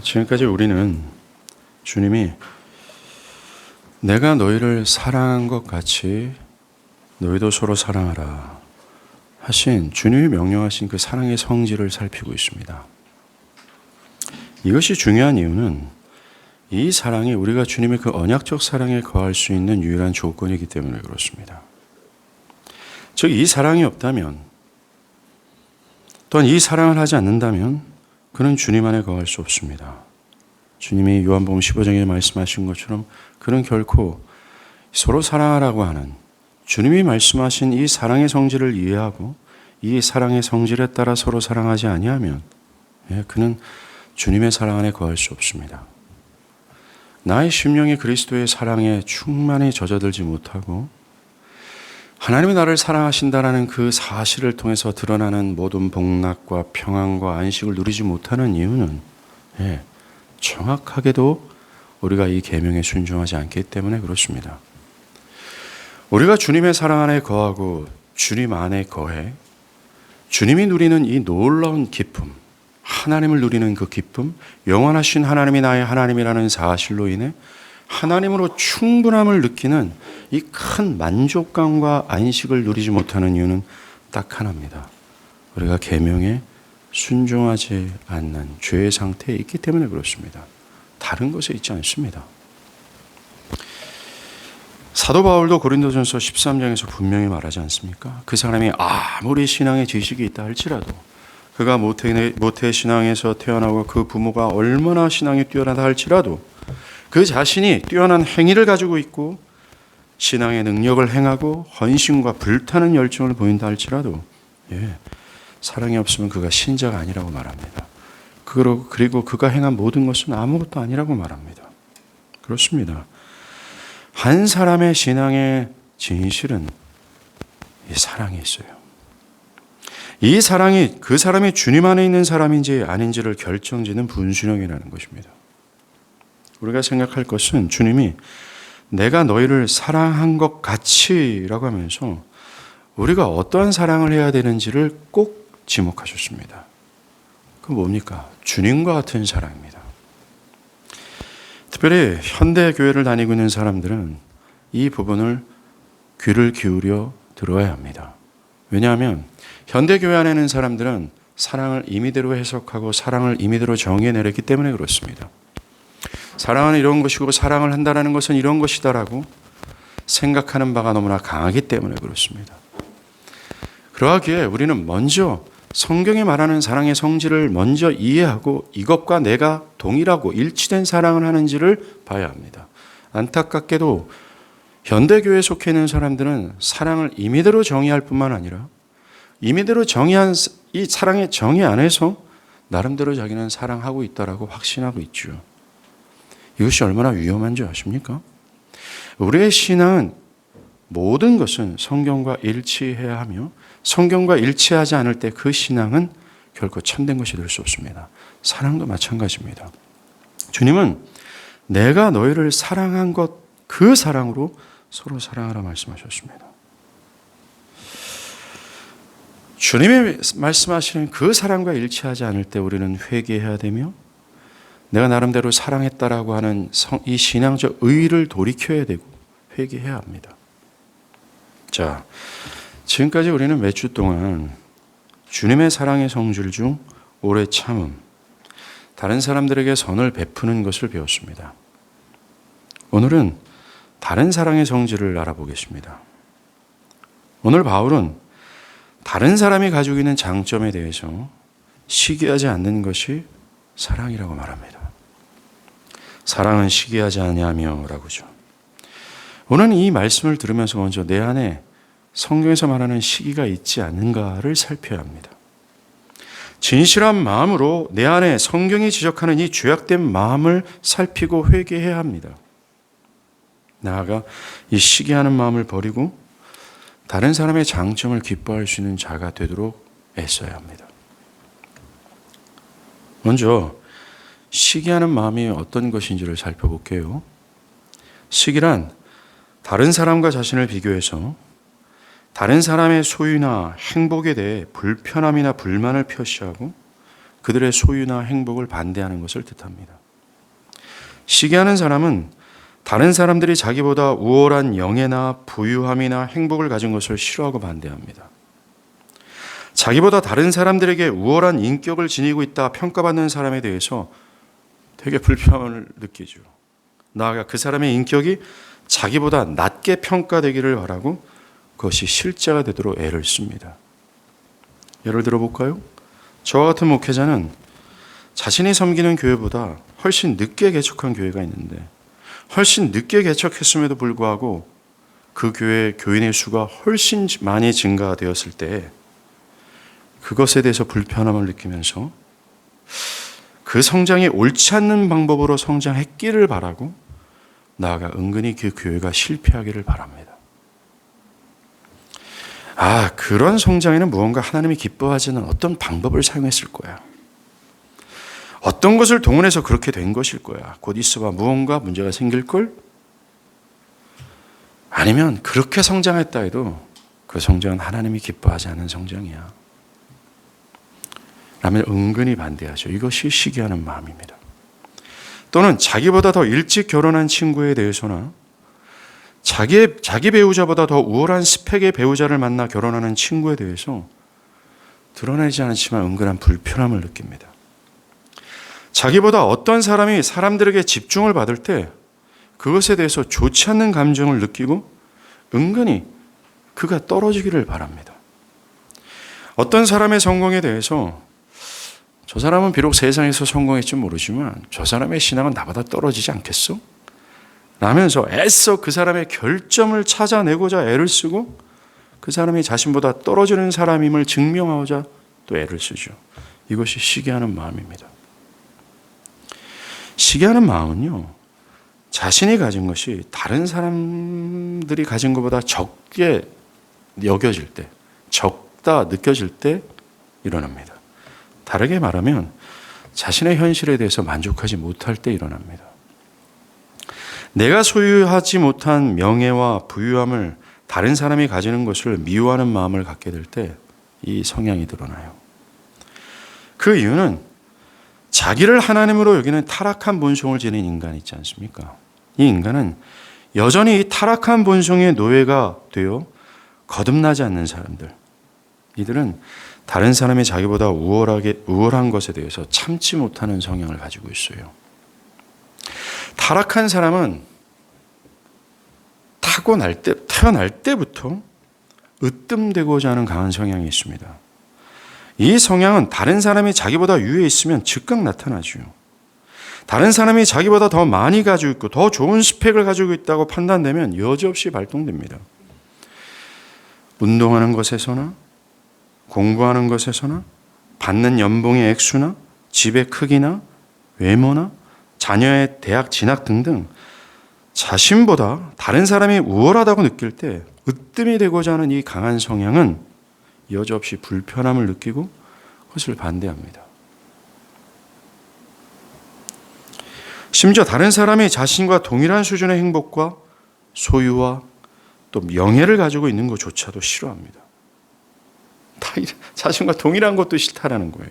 지금까지 우리는 주님이 내가 너희를 사랑한 것 같이 너희도 서로 사랑하라 하신 주님이 명령하신 그 사랑의 성질을 살피고 있습니다. 이것이 중요한 이유는 이 사랑이 우리가 주님의 그 언약적 사랑에 거할 수 있는 유일한 조건이기 때문에 그렇습니다. 즉, 이 사랑이 없다면, 또한 이 사랑을 하지 않는다면 그는 주님 안에 거할 수 없습니다. 주님이 요한복음 15장에 말씀하신 것처럼 그는 결코 서로 사랑하라고 하는 주님이 말씀하신 이 사랑의 성질을 이해하고 이 사랑의 성질에 따라 서로 사랑하지 아니하면 그는 주님의 사랑 안에 거할 수 없습니다. 나의 심령이 그리스도의 사랑에 충만히 젖어들지 못하고 하나님이 나를 사랑하신다라는 그 사실을 통해서 드러나는 모든 복락과 평안과 안식을 누리지 못하는 이유는 정확하게도 우리가 이 계명에 순종하지 않기 때문에 그렇습니다. 우리가 주님의 사랑 안에 거하고 주님 안에 거해 주님이 누리는 이 놀라운 기쁨, 하나님을 누리는 그 기쁨, 영원하신 하나님이 나의 하나님이라는 사실로 인해 하나님으로 충분함을 느끼는 이 큰 만족감과 안식을 누리지 못하는 이유는 딱 하나입니다. 우리가 계명에 순종하지 않는 죄의 상태에 있기 때문에 그렇습니다. 다른 것에 있지 않습니다. 사도 바울도 고린도전서 13장에서 분명히 말하지 않습니까? 그 사람이 아무리 신앙의 지식이 있다 할지라도 그가 모태 신앙에서 태어나고 그 부모가 얼마나 신앙이 뛰어나다 할지라도 그 자신이 뛰어난 행위를 가지고 있고 신앙의 능력을 행하고 헌신과 불타는 열정을 보인다 할지라도 사랑이 없으면 그가 신자가 아니라고 말합니다. 그리고 그가 행한 모든 것은 아무것도 아니라고 말합니다. 그렇습니다. 한 사람의 신앙의 진실은 이 사랑이 있어요. 이 사랑이 그 사람이 주님 안에 있는 사람인지 아닌지를 결정짓는 분수령이라는 것입니다. 우리가 생각할 것은 주님이 내가 너희를 사랑한 것 같이라고 하면서 우리가 어떠한 사랑을 해야 되는지를 꼭 지목하셨습니다. 그 뭡니까? 주님과 같은 사랑입니다. 특별히 현대 교회를 다니고 있는 사람들은 이 부분을 귀를 기울여 들어야 합니다. 왜냐하면 현대 교회 안에 있는 사람들은 사랑을 임의대로 해석하고 사랑을 임의대로 정의해내렸기 때문에 그렇습니다. 사랑은 이런 것이고 사랑을 한다는 것은 이런 것이다라고 생각하는 바가 너무나 강하기 때문에 그렇습니다. 그러하기에 우리는 먼저 성경이 말하는 사랑의 성질을 먼저 이해하고 이것과 내가 동일하고 일치된 사랑을 하는지를 봐야 합니다. 안타깝게도 현대교회에 속해 있는 사람들은 사랑을 임의대로 정의할 뿐만 아니라 임의대로 정의한 이 사랑의 정의 안에서 나름대로 자기는 사랑하고 있다라고 확신하고 있죠. 이것이 얼마나 위험한지 아십니까? 우리의 신앙은 모든 것은 성경과 일치해야 하며 성경과 일치하지 않을 때 그 신앙은 결코 참된 것이 될 수 없습니다. 사랑도 마찬가지입니다. 주님은 내가 너희를 사랑한 것 그 사랑으로 서로 사랑하라 말씀하셨습니다. 주님이 말씀하시는 그 사랑과 일치하지 않을 때 우리는 회개해야 되며 내가 나름대로 사랑했다라고 하는 이 신앙적 의의를 돌이켜야 되고 회개해야 합니다. 자, 지금까지 우리는 몇 주 동안 주님의 사랑의 성질 중 오래 참음, 다른 사람들에게 선을 베푸는 것을 배웠습니다. 오늘은 다른 사랑의 성질을 알아보겠습니다. 오늘 바울은 다른 사람이 가지고 있는 장점에 대해서 시기하지 않는 것이 사랑이라고 말합니다. 사랑은 시기하지 아니하며라고죠. 오늘 이 말씀을 들으면서 먼저 내 안에 성경에서 말하는 시기가 있지 않는가를 살펴야 합니다. 진실한 마음으로 내 안에 성경이 지적하는 이 죄악된 마음을 살피고 회개해야 합니다. 나아가 이 시기하는 마음을 버리고 다른 사람의 장점을 기뻐할 수 있는 자가 되도록 애써야 합니다. 먼저 시기하는 마음이 어떤 것인지를 살펴볼게요. 시기란 다른 사람과 자신을 비교해서 다른 사람의 소유나 행복에 대해 불편함이나 불만을 표시하고 그들의 소유나 행복을 반대하는 것을 뜻합니다. 시기하는 사람은 다른 사람들이 자기보다 우월한 영예나 부유함이나 행복을 가진 것을 싫어하고 반대합니다. 자기보다 다른 사람들에게 우월한 인격을 지니고 있다 평가받는 사람에 대해서 되게 불편함을 느끼죠. 나아가 그 사람의 인격이 자기보다 낮게 평가되기를 바라고 그것이 실제가 되도록 애를 씁니다. 예를 들어볼까요? 저와 같은 목회자는 자신이 섬기는 교회보다 훨씬 늦게 개척한 교회가 있는데 훨씬 늦게 개척했음에도 불구하고 그 교회의 교인의 수가 훨씬 많이 증가되었을 때 그것에 대해서 불편함을 느끼면서 그 성장이 옳지 않는 방법으로 성장했기를 바라고 나아가 은근히 그 교회가 실패하기를 바랍니다. 그런 성장에는 무언가 하나님이 기뻐하지는 어떤 방법을 사용했을 거야. 어떤 것을 동원해서 그렇게 된 것일 거야. 곧 있어봐 무언가 문제가 생길 걸? 아니면 그렇게 성장했다 해도 그 성장은 하나님이 기뻐하지 않는 성장이야. 라면 은근히 반대하죠. 이것이 시기하는 마음입니다. 또는 자기보다 더 일찍 결혼한 친구에 대해서나 자기 배우자보다 더 우월한 스펙의 배우자를 만나 결혼하는 친구에 대해서 드러내지 않지만 은근한 불편함을 느낍니다. 자기보다 어떤 사람이 사람들에게 집중을 받을 때 그것에 대해서 좋지 않는 감정을 느끼고 은근히 그가 떨어지기를 바랍니다. 어떤 사람의 성공에 대해서 저 사람은 비록 세상에서 성공했지 모르지만 저 사람의 신앙은 나보다 떨어지지 않겠어? 라면서 애써 그 사람의 결점을 찾아내고자 애를 쓰고 그 사람이 자신보다 떨어지는 사람임을 증명하고자 또 애를 쓰죠. 이것이 시기하는 마음입니다. 시기하는 마음은요, 자신이 가진 것이 다른 사람들이 가진 것보다 적게 여겨질 때, 적다 느껴질 때 일어납니다. 다르게 말하면 자신의 현실에 대해서 만족하지 못할 때 일어납니다. 내가 소유하지 못한 명예와 부유함을 다른 사람이 가지는 것을 미워하는 마음을 갖게 될 때 이 성향이 드러나요. 그 이유는 자기를 하나님으로 여기는 타락한 본성을 지닌 인간 있지 않습니까? 이 인간은 여전히 이 타락한 본성의 노예가 되어 거듭나지 않는 사람들. 이들은 다른 사람이 자기보다 우월한 것에 대해서 참지 못하는 성향을 가지고 있어요. 타락한 사람은 태어날 때부터 으뜸되고자 하는 강한 성향이 있습니다. 이 성향은 다른 사람이 자기보다 위에 있으면 즉각 나타나죠. 다른 사람이 자기보다 더 많이 가지고 있고 더 좋은 스펙을 가지고 있다고 판단되면 여지없이 발동됩니다. 운동하는 것에서나 공부하는 것에서나 받는 연봉의 액수나 집의 크기나 외모나 자녀의 대학 진학 등등 자신보다 다른 사람이 우월하다고 느낄 때 으뜸이 되고자 하는 이 강한 성향은 여지없이 불편함을 느끼고 그것을 반대합니다. 심지어 다른 사람이 자신과 동일한 수준의 행복과 소유와 또 명예를 가지고 있는 것조차도 싫어합니다. 자신과 동일한 것도 싫다라는 거예요.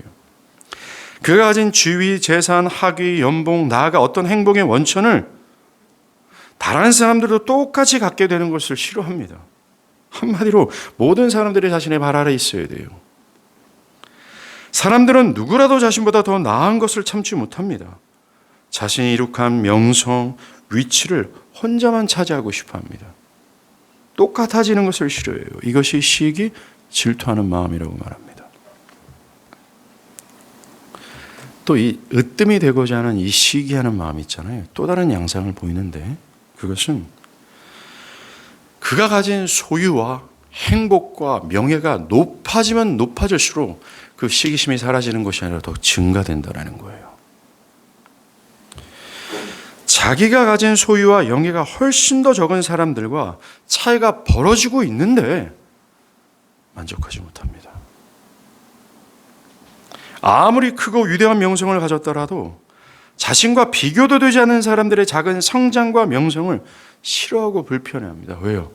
그가 가진 지위, 재산, 학위, 연봉, 나아가 어떤 행복의 원천을 다른 사람들도 똑같이 갖게 되는 것을 싫어합니다. 한마디로 모든 사람들이 자신의 발 아래 있어야 돼요. 사람들은 누구라도 자신보다 더 나은 것을 참지 못합니다. 자신이 이룩한 명성, 위치를 혼자만 차지하고 싶어합니다. 똑같아지는 것을 싫어해요. 이것이 시기, 질투하는 마음이라고 말합니다. 또 이 으뜸이 되고자 하는 이 시기하는 마음 있잖아요. 또 다른 양상을 보이는데 그것은 그가 가진 소유와 행복과 명예가 높아지면 높아질수록 그 시기심이 사라지는 것이 아니라 더 증가된다는 거예요. 자기가 가진 소유와 명예가 훨씬 더 적은 사람들과 차이가 벌어지고 있는데 만족하지 못합니다. 아무리 크고 위대한 명성을 가졌더라도 자신과 비교도 되지 않는 사람들의 작은 성장과 명성을 싫어하고 불편해합니다. 왜요?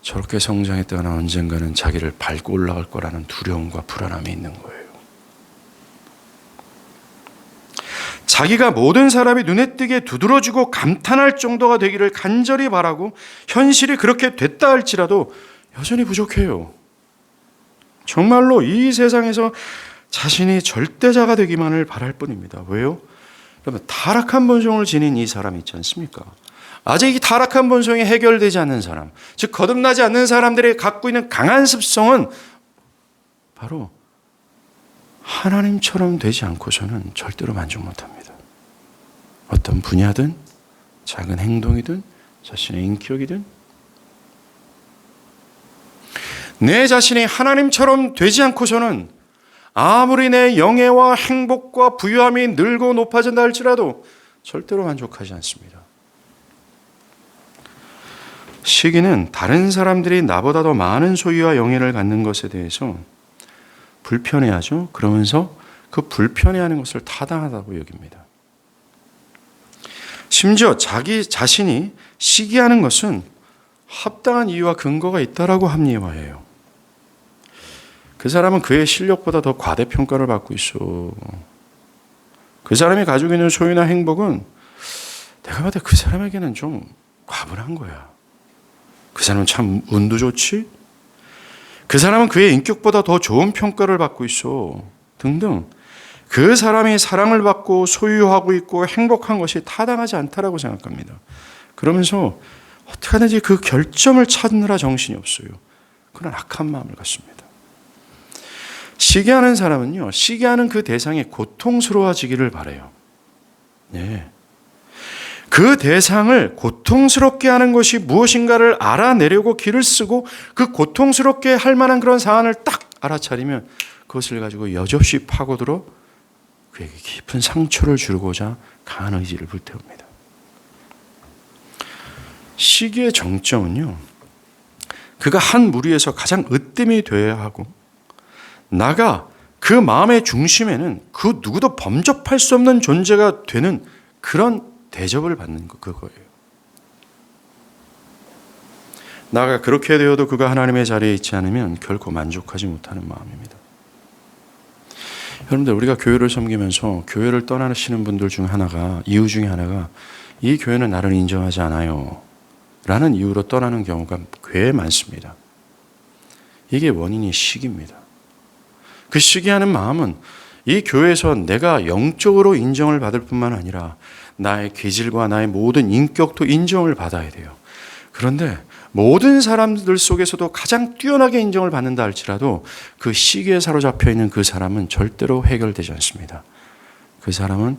저렇게 성장했다가 언젠가는 자기를 밟고 올라갈 거라는 두려움과 불안함이 있는 거예요. 자기가 모든 사람이 눈에 띄게 두드러지고 감탄할 정도가 되기를 간절히 바라고 현실이 그렇게 됐다 할지라도 여전히 부족해요. 정말로 이 세상에서 자신이 절대자가 되기만을 바랄 뿐입니다. 왜요? 여러분, 타락한 본성을 지닌 이 사람이 있지 않습니까? 아직 이 타락한 본성이 해결되지 않는 사람, 즉 거듭나지 않는 사람들이 갖고 있는 강한 습성은 바로 하나님처럼 되지 않고서는 절대로 만족 못합니다. 어떤 분야든 작은 행동이든 자신의 인격이든 내 자신이 하나님처럼 되지 않고서는 아무리 내 영예와 행복과 부유함이 늘고 높아진다 할지라도 절대로 만족하지 않습니다. 시기는 다른 사람들이 나보다 더 많은 소유와 영예를 갖는 것에 대해서 불편해하죠. 그러면서 그 불편해하는 것을 타당하다고 여깁니다. 심지어 자기 자신이 시기하는 것은 합당한 이유와 근거가 있다라고 합리화해요. 그 사람은 그의 실력보다 더 과대평가를 받고 있어. 그 사람이 가지고 있는 소유나 행복은 내가 봐도 그 사람에게는 좀 과분한 거야. 그 사람은 참 운도 좋지? 그 사람은 그의 인격보다 더 좋은 평가를 받고 있어. 등등. 그 사람이 사랑을 받고 소유하고 있고 행복한 것이 타당하지 않다라고 생각합니다. 그러면서 어떻게 하든지 그 결점을 찾느라 정신이 없어요. 그런 악한 마음을 갖습니다. 시기하는 사람은요, 시기하는 그 대상이 고통스러워지기를 바라요. 네. 그 대상을 고통스럽게 하는 것이 무엇인가를 알아내려고 기를 쓰고 그 고통스럽게 할 만한 그런 사안을 딱 알아차리면 그것을 가지고 여지없이 파고들어 그에게 깊은 상처를 주고자 강한 의지를 불태웁니다. 시기의 정점은요, 그가 한 무리에서 가장 으뜸이 되어야 하고 나가 그 마음의 중심에는 그 누구도 범접할 수 없는 존재가 되는 그런 대접을 받는 그거예요. 나가 그렇게 되어도 그가 하나님의 자리에 있지 않으면 결코 만족하지 못하는 마음입니다. 여러분들, 우리가 교회를 섬기면서 교회를 떠나시는 분들 중 하나가, 이유 중에 하나가 이 교회는 나를 인정하지 않아요 라는 이유로 떠나는 경우가 꽤 많습니다. 이게 원인이 시기입니다. 그 시기하는 마음은 이 교회에서 내가 영적으로 인정을 받을 뿐만 아니라 나의 기질과 나의 모든 인격도 인정을 받아야 돼요. 그런데 모든 사람들 속에서도 가장 뛰어나게 인정을 받는다 할지라도 그 시기에 사로잡혀 있는 그 사람은 절대로 해결되지 않습니다. 그 사람은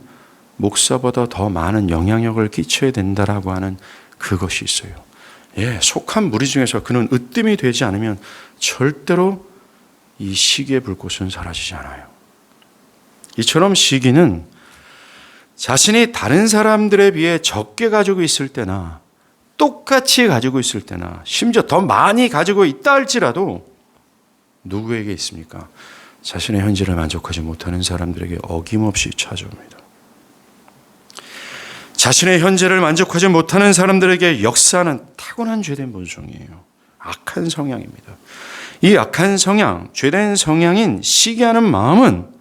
목사보다 더 많은 영향력을 끼쳐야 된다라고 하는 그것이 있어요. 예, 속한 무리 중에서 그는 으뜸이 되지 않으면 절대로 이 시기의 불꽃은 사라지지 않아요. 이처럼 시기는 자신이 다른 사람들에 비해 적게 가지고 있을 때나 똑같이 가지고 있을 때나 심지어 더 많이 가지고 있다 할지라도 누구에게 있습니까? 자신의 현재를 만족하지 못하는 사람들에게 어김없이 찾아옵니다. 자신의 현재를 만족하지 못하는 사람들에게 역사하는 타고난 죄된 본성이에요. 악한 성향입니다. 이 악한 성향, 죄된 성향인 시기하는 마음은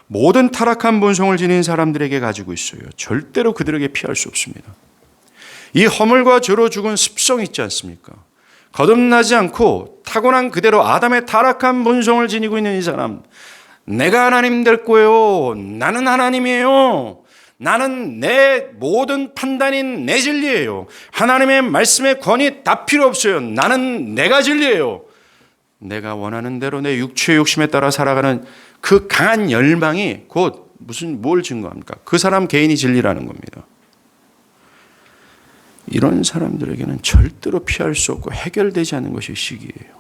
모든 타락한 본성을 지닌 사람들에게 가지고 있어요. 절대로 그들에게 피할 수 없습니다. 이 허물과 죄로 죽은 습성이 있지 않습니까? 거듭나지 않고 타고난 그대로 아담의 타락한 본성을 지니고 있는 이 사람, 내가 하나님 될 거예요. 나는 하나님이에요. 나는 내 모든 판단인 내 진리예요. 하나님의 말씀의 권위 다 필요 없어요. 나는 내가 진리예요. 내가 원하는 대로 내 육체의 욕심에 따라 살아가는 그 강한 열망이 곧 뭘 증거합니까? 그 사람 개인이 진리라는 겁니다. 이런 사람들에게는 절대로 피할 수 없고 해결되지 않는 것이 시기예요.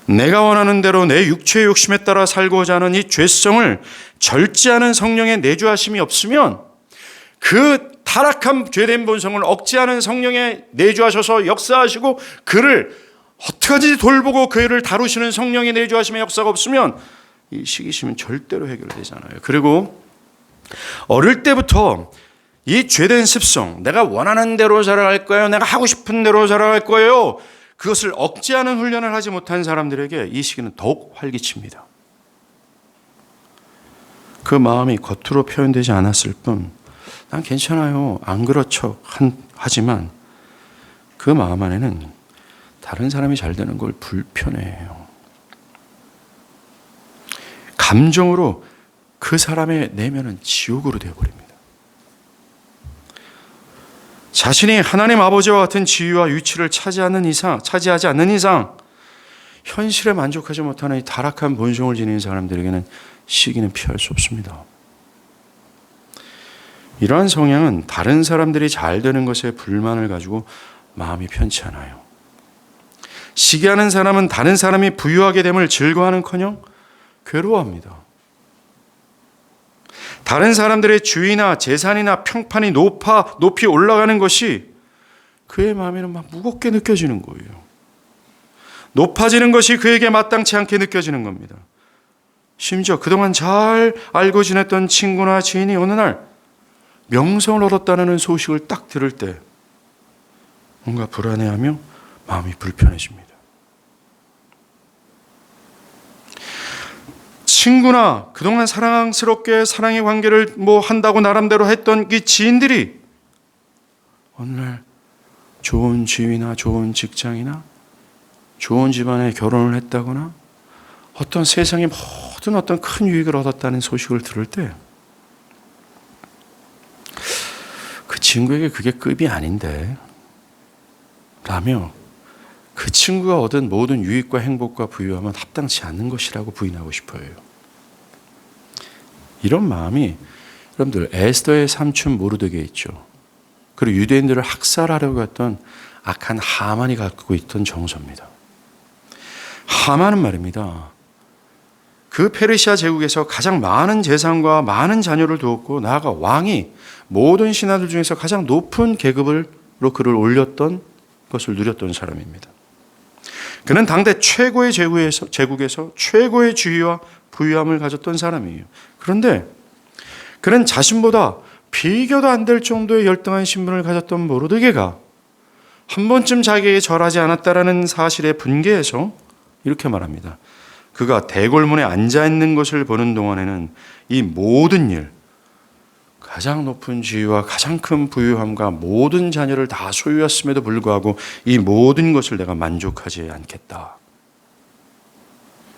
내가 원하는 대로 내 육체의 욕심에 따라 살고자 하는 이 죄성을 절제하는 성령의 내주하심이 없으면 그 타락한 죄된 본성을 억제하는 성령의 내주하셔서 역사하시고 그를 어떻게든지 돌보고 그를 다루시는 성령의 내주하심의 역사가 없으면 이 시기심은 절대로 해결되지 않아요. 그리고 어릴 때부터 이 죄된 습성, 내가 원하는 대로 살아갈 거예요. 내가 하고 싶은 대로 살아갈 거예요. 그것을 억제하는 훈련을 하지 못한 사람들에게 이 시기는 더욱 활기칩니다. 그 마음이 겉으로 표현되지 않았을 뿐, 난 괜찮아요, 안 그렇죠 하지만 그 마음 안에는 다른 사람이 잘 되는 걸 불편해해요. 감정으로 그 사람의 내면은 지옥으로 되어버립니다. 자신이 하나님 아버지와 같은 지위와 위치를 차지하지 않는 이상 현실에 만족하지 못하는 이 타락한 본성을 지닌 사람들에게는 시기는 피할 수 없습니다. 이러한 성향은 다른 사람들이 잘 되는 것에 불만을 가지고 마음이 편치 않아요. 시기하는 사람은 다른 사람이 부유하게 됨을 즐거워하는커녕 괴로워합니다. 다른 사람들의 주의나 재산이나 평판이 높이 올라가는 것이 그의 마음에는 막 무겁게 느껴지는 거예요. 높아지는 것이 그에게 마땅치 않게 느껴지는 겁니다. 심지어 그동안 잘 알고 지냈던 친구나 지인이 어느 날 명성을 얻었다는 소식을 딱 들을 때 뭔가 불안해하며 마음이 불편해집니다. 친구나 그동안 사랑스럽게 사랑의 관계를 한다고 나름대로 했던 이 지인들이 어느 날 좋은 지위나 좋은 직장이나 좋은 집안에 결혼을 했다거나 어떤 세상의 모든 어떤 큰 유익을 얻었다는 소식을 들을 때 그 친구에게 그게 급이 아닌데 라며 그 친구가 얻은 모든 유익과 행복과 부유함은 합당치 않는 것이라고 부인하고 싶어요. 이런 마음이 여러분들 에스더의 삼촌 모르드게 있죠. 그리고 유대인들을 학살하려고 했던 악한 하만이 갖고 있던 정서입니다. 하만은 말입니다. 그 페르시아 제국에서 가장 많은 재산과 많은 자녀를 두었고 나아가 왕이 모든 신하들 중에서 가장 높은 계급으로 그를 올렸던 것을 누렸던 사람입니다. 그는 당대 최고의 제국에서 최고의 지위와 부유함을 가졌던 사람이에요. 그런데 그는 자신보다 비교도 안 될 정도의 열등한 신분을 가졌던 모르드게가 한 번쯤 자기에게 절하지 않았다라는 사실에 분개해서 이렇게 말합니다. 그가 대궐문에 앉아있는 것을 보는 동안에는 이 모든 일, 가장 높은 지위와 가장 큰 부유함과 모든 자녀를 다 소유했음에도 불구하고 이 모든 것을 내가 만족하지 않겠다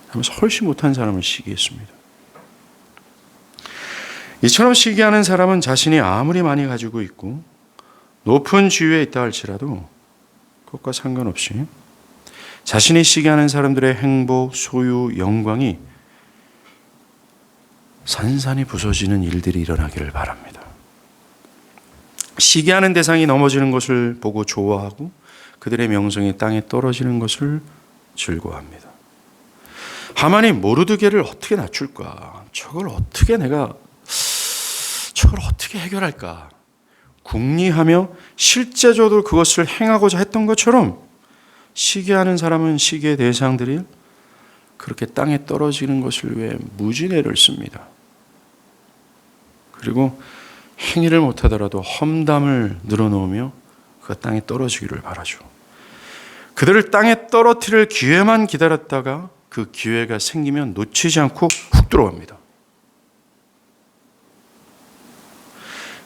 하면서 훨씬 못한 사람을 시기했습니다. 이처럼 시기하는 사람은 자신이 아무리 많이 가지고 있고 높은 지위에 있다 할지라도 그것과 상관없이 자신이 시기하는 사람들의 행복, 소유, 영광이 산산이 부서지는 일들이 일어나기를 바랍니다. 시기하는 대상이 넘어지는 것을 보고 좋아하고 그들의 명성이 땅에 떨어지는 것을 즐거워합니다. 하만이 모르드게를 어떻게 낮출까? 저걸 어떻게 해결할까? 궁리하며 실제적으로 그것을 행하고자 했던 것처럼 시기하는 사람은 시기의 대상들이 그렇게 땅에 떨어지는 것을 위해 무진애를 씁니다. 그리고 행위를 못하더라도 험담을 늘어놓으며 그가 땅에 떨어지기를 바라죠. 그들을 땅에 떨어뜨릴 기회만 기다렸다가 그 기회가 생기면 놓치지 않고 훅 들어갑니다.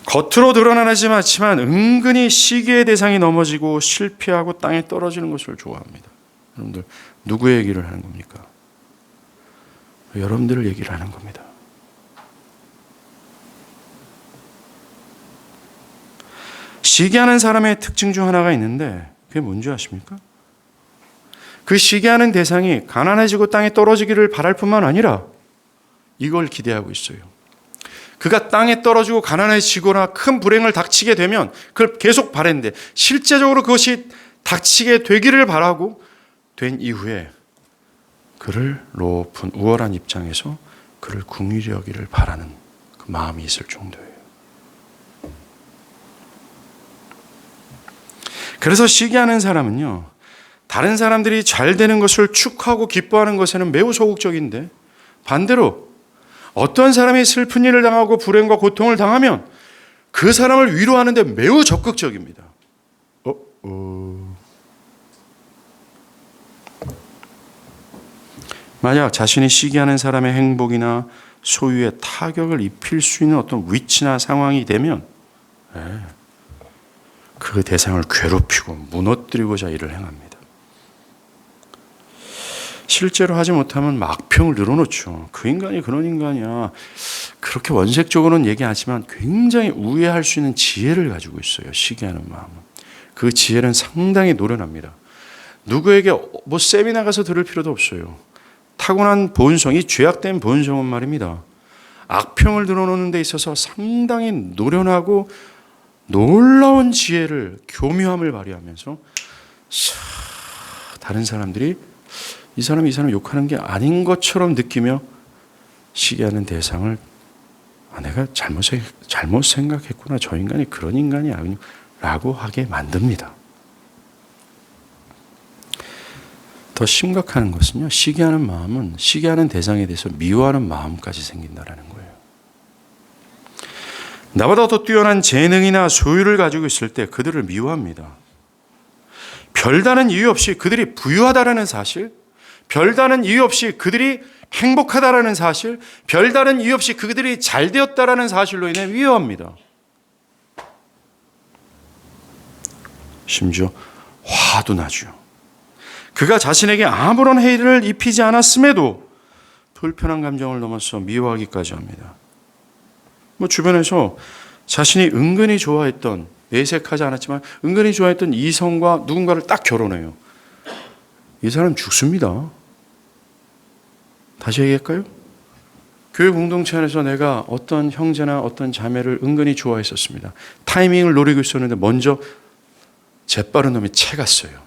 겉으로 드러나지 않지만 은근히 시기의 대상이 넘어지고 실패하고 땅에 떨어지는 것을 좋아합니다. 여러분들 누구의 얘기를 하는 겁니까? 여러분들을 얘기를 하는 겁니다. 시기하는 사람의 특징 중 하나가 있는데 그게 뭔지 아십니까? 그 시기하는 대상이 가난해지고 땅에 떨어지기를 바랄 뿐만 아니라 이걸 기대하고 있어요. 그가 땅에 떨어지고 가난해지거나 큰 불행을 닥치게 되면 그걸 계속 바랬는데 실제적으로 그것이 닥치게 되기를 바라고 된 이후에 그를 높은 우월한 입장에서 그를 궁일히 여기를 바라는 그 마음이 있을 정도예요. 그래서 시기하는 사람은요, 다른 사람들이 잘 되는 것을 축하하고 기뻐하는 것에는 매우 소극적인데 반대로 어떤 사람이 슬픈 일을 당하고 불행과 고통을 당하면 그 사람을 위로하는 데 매우 적극적입니다. 만약 자신이 시기하는 사람의 행복이나 소유의 타격을 입힐 수 있는 어떤 위치나 상황이 되면 그 대상을 괴롭히고 무너뜨리고자 일을 행합니다. 실제로 하지 못하면 악평을 늘어놓죠. 그 인간이 그런 인간이야. 그렇게 원색적으로는 얘기하지만 굉장히 우애할 수 있는 지혜를 가지고 있어요. 시기하는 마음은. 그 지혜는 상당히 노련합니다. 누구에게 뭐 세미나 가서 들을 필요도 없어요. 타고난 본성이 죄악된 본성은 말입니다. 악평을 늘어놓는 데 있어서 상당히 노련하고 놀라운 지혜를 교묘함을 발휘하면서 다른 사람들이 이 사람 욕하는 게 아닌 것처럼 느끼며 시기하는 대상을 내가 잘못 생각했구나. 저 인간이 그런 인간이 아니야 라고 하게 만듭니다. 더 심각한 것은요. 시기하는 마음은 시기하는 대상에 대해서 미워하는 마음까지 생긴다는 거예요. 나보다 더 뛰어난 재능이나 소유를 가지고 있을 때 그들을 미워합니다. 별다른 이유 없이 그들이 부유하다라는 사실, 별다른 이유 없이 그들이 행복하다라는 사실, 별다른 이유 없이 그들이 잘되었다라는 사실로 인해 미워합니다. 심지어 화도 나죠. 그가 자신에게 아무런 해를 입히지 않았음에도 불편한 감정을 넘어서 미워하기까지 합니다. 주변에서 자신이 은근히 좋아했던, 내색하지 않았지만 은근히 좋아했던 이성과 누군가를 딱 결혼해요. 이 사람 죽습니다. 다시 얘기할까요? 교회 공동체 안에서 내가 어떤 형제나 어떤 자매를 은근히 좋아했었습니다. 타이밍을 노리고 있었는데 먼저 재빠른 놈이 채갔어요.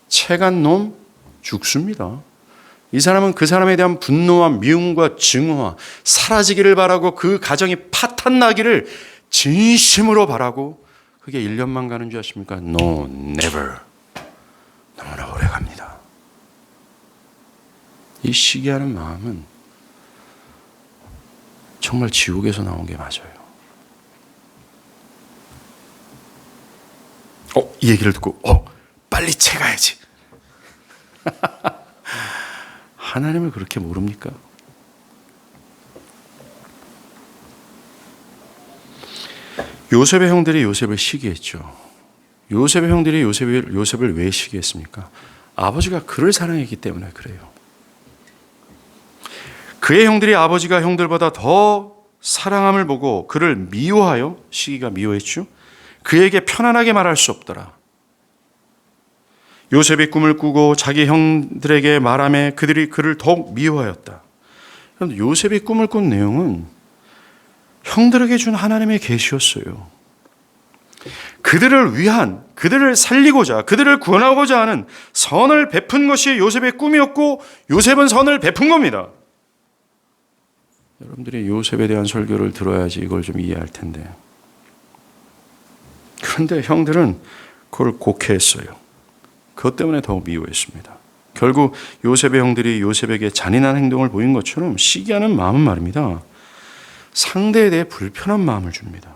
채간 놈 죽습니다. 이 사람은 그 사람에 대한 분노와 미움과 증오와 사라지기를 바라고 그 가정이 파탄나기를 진심으로 바라고 그게 1년만 가는 줄 아십니까? No, never. 너무나 오래 갑니다. 이 시기하는 마음은 정말 지옥에서 나온 게 맞아요. 이 얘기를 듣고 빨리 채가야지. 하나님을 그렇게 모릅니까? 요셉의 형들이 요셉을 시기했죠. 요셉의 형들이 요셉을 왜 시기했습니까? 아버지가 그를 사랑했기 때문에 그래요. 그의 형들이 아버지가 형들보다 더 사랑함을 보고 그를 미워하여, 시기가 미워했죠. 그에게 편안하게 말할 수 없더라. 요셉이 꿈을 꾸고 자기 형들에게 말하며 그들이 그를 더욱 미워하였다. 그런데 요셉이 꿈을 꾼 내용은 형들에게 준 하나님의 계시였어요. 그들을 위한, 그들을 살리고자, 그들을 구원하고자 하는 선을 베푼 것이 요셉의 꿈이었고 요셉은 선을 베푼 겁니다. 여러분들이 요셉에 대한 설교를 들어야지 이걸 좀 이해할 텐데. 그런데 형들은 그걸 곡해했어요. 그것 때문에 더 미워했습니다. 결국 요셉의 형들이 요셉에게 잔인한 행동을 보인 것처럼 시기하는 마음은 말입니다. 상대에 대해 불편한 마음을 줍니다.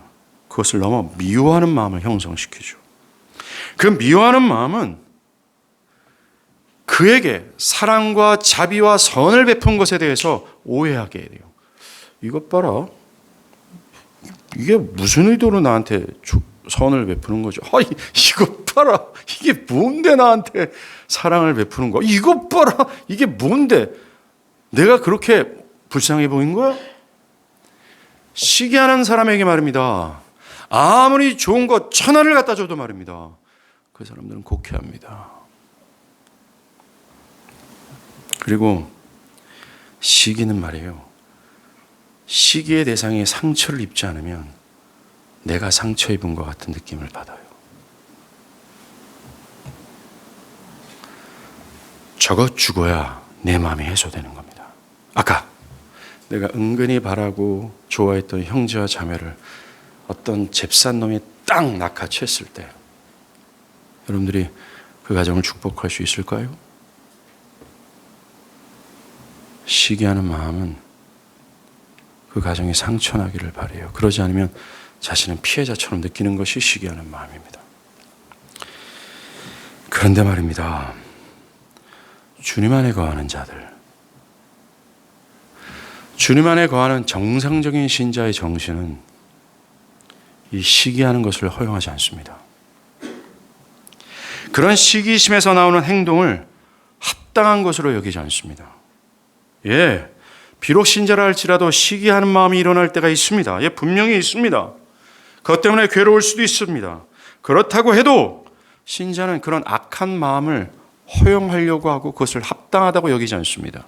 그것을 넘어 미워하는 마음을 형성시키죠. 그 미워하는 마음은 그에게 사랑과 자비와 선을 베푼 것에 대해서 오해하게 돼요. 이것 봐라. 이게 무슨 의도로 나한테 선을 베푸는 거죠? 이것 봐라. 이게 뭔데 나한테 사랑을 베푸는 거야? 이것 봐라. 이게 뭔데? 내가 그렇게 불쌍해 보인 거야? 시기하는 사람에게 말입니다. 아무리 좋은 것 1000원을 갖다 줘도 말입니다. 그 사람들은 곡해합니다. 그리고 시기는 말이에요. 시기의 대상이 상처를 입지 않으면 내가 상처 입은 것 같은 느낌을 받아요. 저거 죽어야 내 마음이 해소되는 겁니다. 아까 내가 은근히 바라고 좋아했던 형제와 자매를 어떤 잽싼 놈이 딱 낚아챘을 때 여러분들이 그 가정을 축복할 수 있을까요? 시기하는 마음은 그 가정이 상처나기를 바라요. 그러지 않으면 자신은 피해자처럼 느끼는 것이 시기하는 마음입니다. 그런데 말입니다. 주님 안에 거하는 자들, 주님 안에 거하는 정상적인 신자의 정신은 이 시기하는 것을 허용하지 않습니다. 그런 시기심에서 나오는 행동을 합당한 것으로 여기지 않습니다. 예, 비록 신자라 할지라도 시기하는 마음이 일어날 때가 있습니다. 예, 분명히 있습니다. 그것 때문에 괴로울 수도 있습니다. 그렇다고 해도 신자는 그런 악한 마음을 허용하려고 하고 그것을 합당하다고 여기지 않습니다.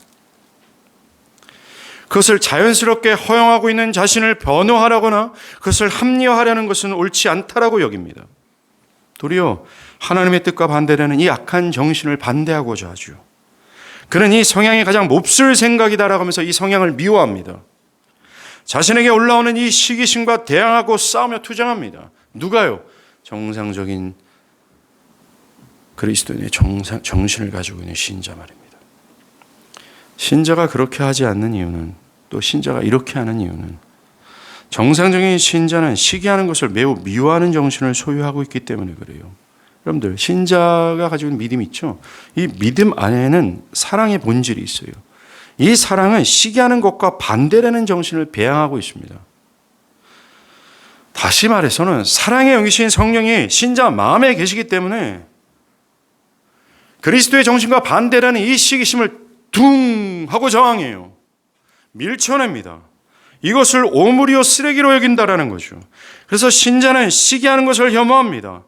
그것을 자연스럽게 허용하고 있는 자신을 변호하려거나 그것을 합리화하려는 것은 옳지 않다라고 여깁니다. 도리어 하나님의 뜻과 반대되는 이 악한 정신을 반대하고자 하죠. 그는 이 성향이 가장 몹쓸 생각이다라고 하면서 이 성향을 미워합니다. 자신에게 올라오는 이 시기심과 대항하고 싸우며 투쟁합니다. 누가요? 정상적인 그리스도인의 정신을 가지고 있는 신자 말입니다. 신자가 그렇게 하지 않는 이유는, 또 신자가 이렇게 하는 이유는, 정상적인 신자는 시기하는 것을 매우 미워하는 정신을 소유하고 있기 때문에 그래요. 여러분들, 신자가 가지고 있는 믿음이 있죠? 이 믿음 안에는 사랑의 본질이 있어요. 이 사랑은 시기하는 것과 반대되는 정신을 배양하고 있습니다. 다시 말해서는 사랑의 영이신 성령이 신자 마음에 계시기 때문에 그리스도의 정신과 반대되는 이 시기심을 둥 하고 저항해요. 밀쳐냅니다. 이것을 오물이요 쓰레기로 여긴다라는 거죠. 그래서 신자는 시기하는 것을 혐오합니다.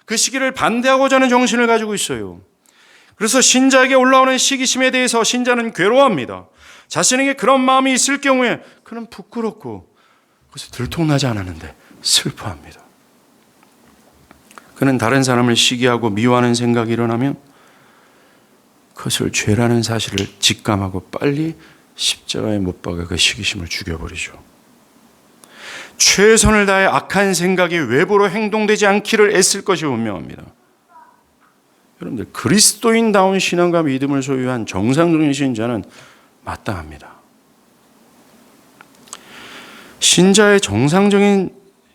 그 시기를 반대하고자 하는 정신을 가지고 있어요. 그래서 신자에게 올라오는 시기심에 대해서 신자는 괴로워합니다. 자신에게 그런 마음이 있을 경우에 그는 부끄럽고 그것이 들통나지 않았는데 슬퍼합니다. 그는 다른 사람을 시기하고 미워하는 생각이 일어나면 그것을 죄라는 사실을 직감하고 빨리 십자가에 못 박아 그 시기심을 죽여버리죠. 최선을 다해 악한 생각이 외부로 행동되지 않기를 애쓸 것이 분명합니다. 여러분들, 그리스도인다운 신앙과 믿음을 소유한 정상적인 신자는 마땅합니다. 신자의 정상적인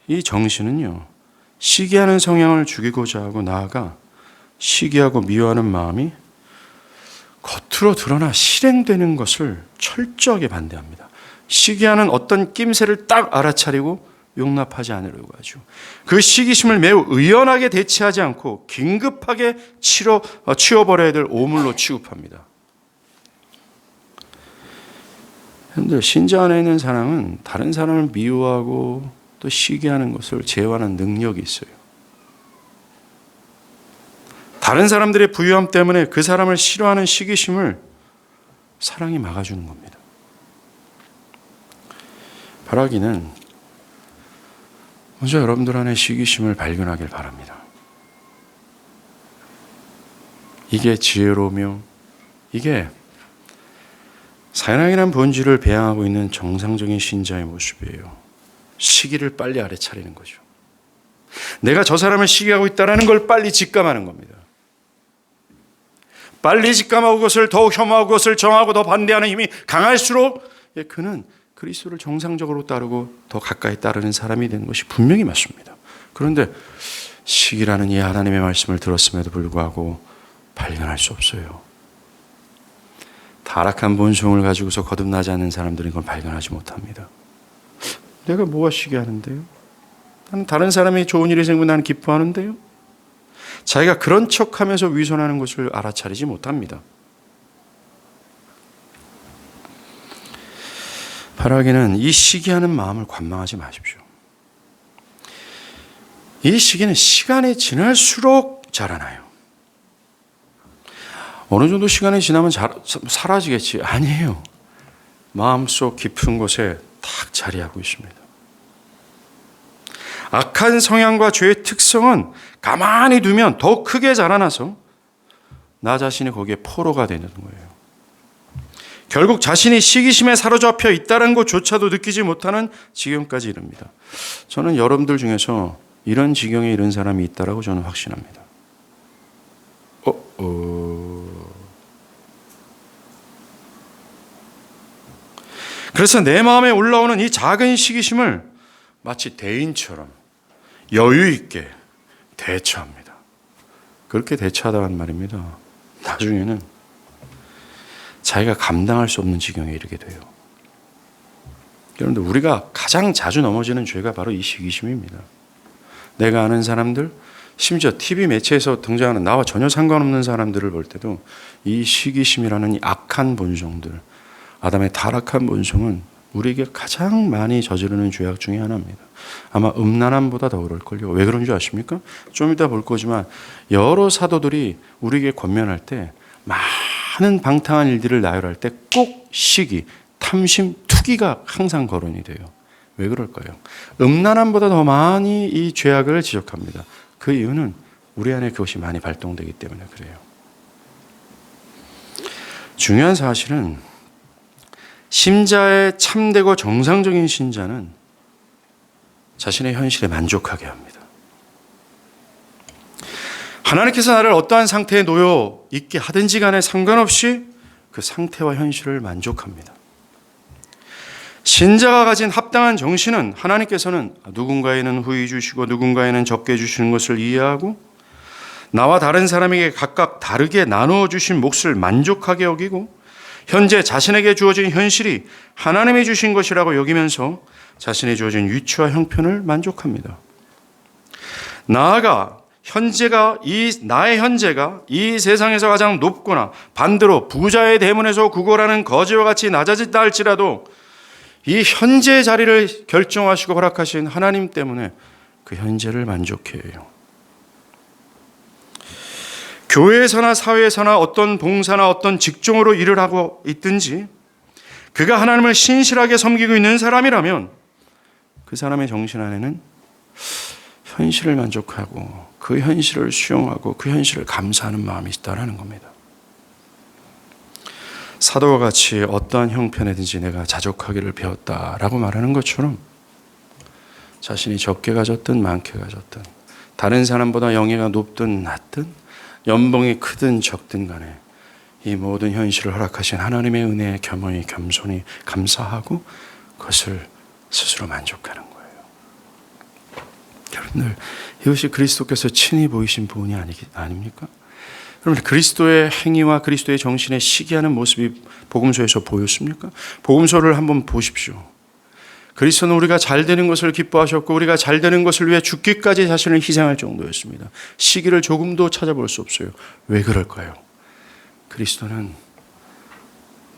이 정신은요, 시기하는 성향을 죽이고자 하고 나아가 시기하고 미워하는 마음이 겉으로 드러나 실행되는 것을 철저하게 반대합니다. 시기하는 어떤 낌새를 딱 알아차리고 용납하지 않으려고 하죠. 그 시기심을 매우 의연하게 대치하지 않고 긴급하게 치워버려야 될 오물로 취급합니다. 그런데 신자 안에 있는 사람은 다른 사람을 미워하고 또 시기하는 것을 제어하는 능력이 있어요. 다른 사람들의 부유함 때문에 그 사람을 싫어하는 시기심을 사랑이 막아주는 겁니다. 바라기는 먼저 여러분들 안에 시기심을 발견하길 바랍니다. 이게 지혜로우며 이게 사랑이란 본질을 배양하고 있는 정상적인 신자의 모습이에요. 시기를 빨리 알아차리는 거죠. 내가 저 사람을 시기하고 있다는 걸 빨리 직감하는 겁니다. 빨리 직감하고 그것을 더욱 혐오하고 그것을 정하고 더 반대하는 힘이 강할수록 그는 그리스도를 정상적으로 따르고 더 가까이 따르는 사람이 되는 것이 분명히 맞습니다. 그런데 시기라는 이 하나님의 말씀을 들었음에도 불구하고 발견할 수 없어요. 타락한 본성을 가지고서 거듭나지 않는 사람들은 그걸 발견하지 못합니다. 내가 뭐가 시기하는데요? 나는 다른 사람이 좋은 일이 생기면 나는 기뻐하는데요? 자기가 그런 척하면서 위선하는 것을 알아차리지 못합니다. 바라기는 이 시기하는 마음을 관망하지 마십시오. 이 시기는 시간이 지날수록 자라나요. 어느 정도 시간이 지나면 사라지겠지. 아니에요. 마음속 깊은 곳에 딱 자리하고 있습니다. 악한 성향과 죄의 특성은 가만히 두면 더 크게 자라나서 나 자신이 거기에 포로가 되는 거예요. 결국 자신이 시기심에 사로잡혀 있다는 것조차도 느끼지 못하는 지경까지 이릅니다. 저는 여러분들 중에서 이런 지경에 이른 사람이 있다라고 저는 확신합니다. 그래서 내 마음에 올라오는 이 작은 시기심을 마치 대인처럼 여유 있게 대처합니다. 그렇게 대처하다간 말입니다. 나중에는 자기가 감당할 수 없는 지경에 이르게 돼요. 여러분들, 우리가 가장 자주 넘어지는 죄가 바로 이 시기심입니다. 내가 아는 사람들, 심지어 TV 매체에서 등장하는 나와 전혀 상관없는 사람들을 볼 때도 이 시기심이라는 이 악한 본성들, 아담의 타락한 본성은 우리에게 가장 많이 저지르는 죄악 중에 하나입니다. 아마 음란함보다 더 그럴걸요. 왜 그런 줄 아십니까? 좀 이따 볼 거지만 여러 사도들이 우리에게 권면할 때, 많은 방탕한 일들을 나열할 때 꼭 시기, 탐심, 투기가 항상 거론이 돼요. 왜 그럴까요? 음란함보다 더 많이 이 죄악을 지적합니다. 그 이유는 우리 안에 그것이 많이 발동되기 때문에 그래요. 중요한 사실은 심자의 참되고 정상적인 신자는 자신의 현실에 만족하게 합니다. 하나님께서 나를 어떠한 상태에 놓여 있게 하든지 간에 상관없이 그 상태와 현실을 만족합니다. 신자가 가진 합당한 정신은 하나님께서는 누군가에는 후히 주시고 누군가에는 적게 주시는 것을 이해하고 나와 다른 사람에게 각각 다르게 나누어 주신 몫을 만족하게 여기고 현재 자신에게 주어진 현실이 하나님이 주신 것이라고 여기면서 자신이 주어진 위치와 형편을 만족합니다. 나아가 나의 현재가 이 세상에서 가장 높거나 반대로 부자의 대문에서 구걸하는 거지와 같이 낮아졌다 할지라도 이 현재의 자리를 결정하시고 허락하신 하나님 때문에 그 현재를 만족해요. 교회에서나 사회에서나 어떤 봉사나 어떤 직종으로 일을 하고 있든지 그가 하나님을 신실하게 섬기고 있는 사람이라면 그 사람의 정신 안에는 현실을 만족하고 그 현실을 수용하고 그 현실을 감사하는 마음이 있다는 겁니다. 사도와 같이 어떠한 형편에든지 내가 자족하기를 배웠다라고 말하는 것처럼 자신이 적게 가졌든 많게 가졌든 다른 사람보다 영예가 높든 낮든 연봉이 크든 적든 간에 이 모든 현실을 허락하신 하나님의 은혜에 겸허히 겸손히 감사하고 그것을 스스로 만족하는 거예요. 여러분들, 이것이 그리스도께서 친히 보이신 본이 아닙니까? 여러분, 그리스도의 행위와 그리스도의 정신에 시기하는 모습이 복음서에서 보였습니까? 복음서를 한번 보십시오. 그리스도는 우리가 잘 되는 것을 기뻐하셨고 우리가 잘 되는 것을 위해 죽기까지 자신을 희생할 정도였습니다. 시기를 조금도 찾아볼 수 없어요. 왜 그럴까요? 그리스도는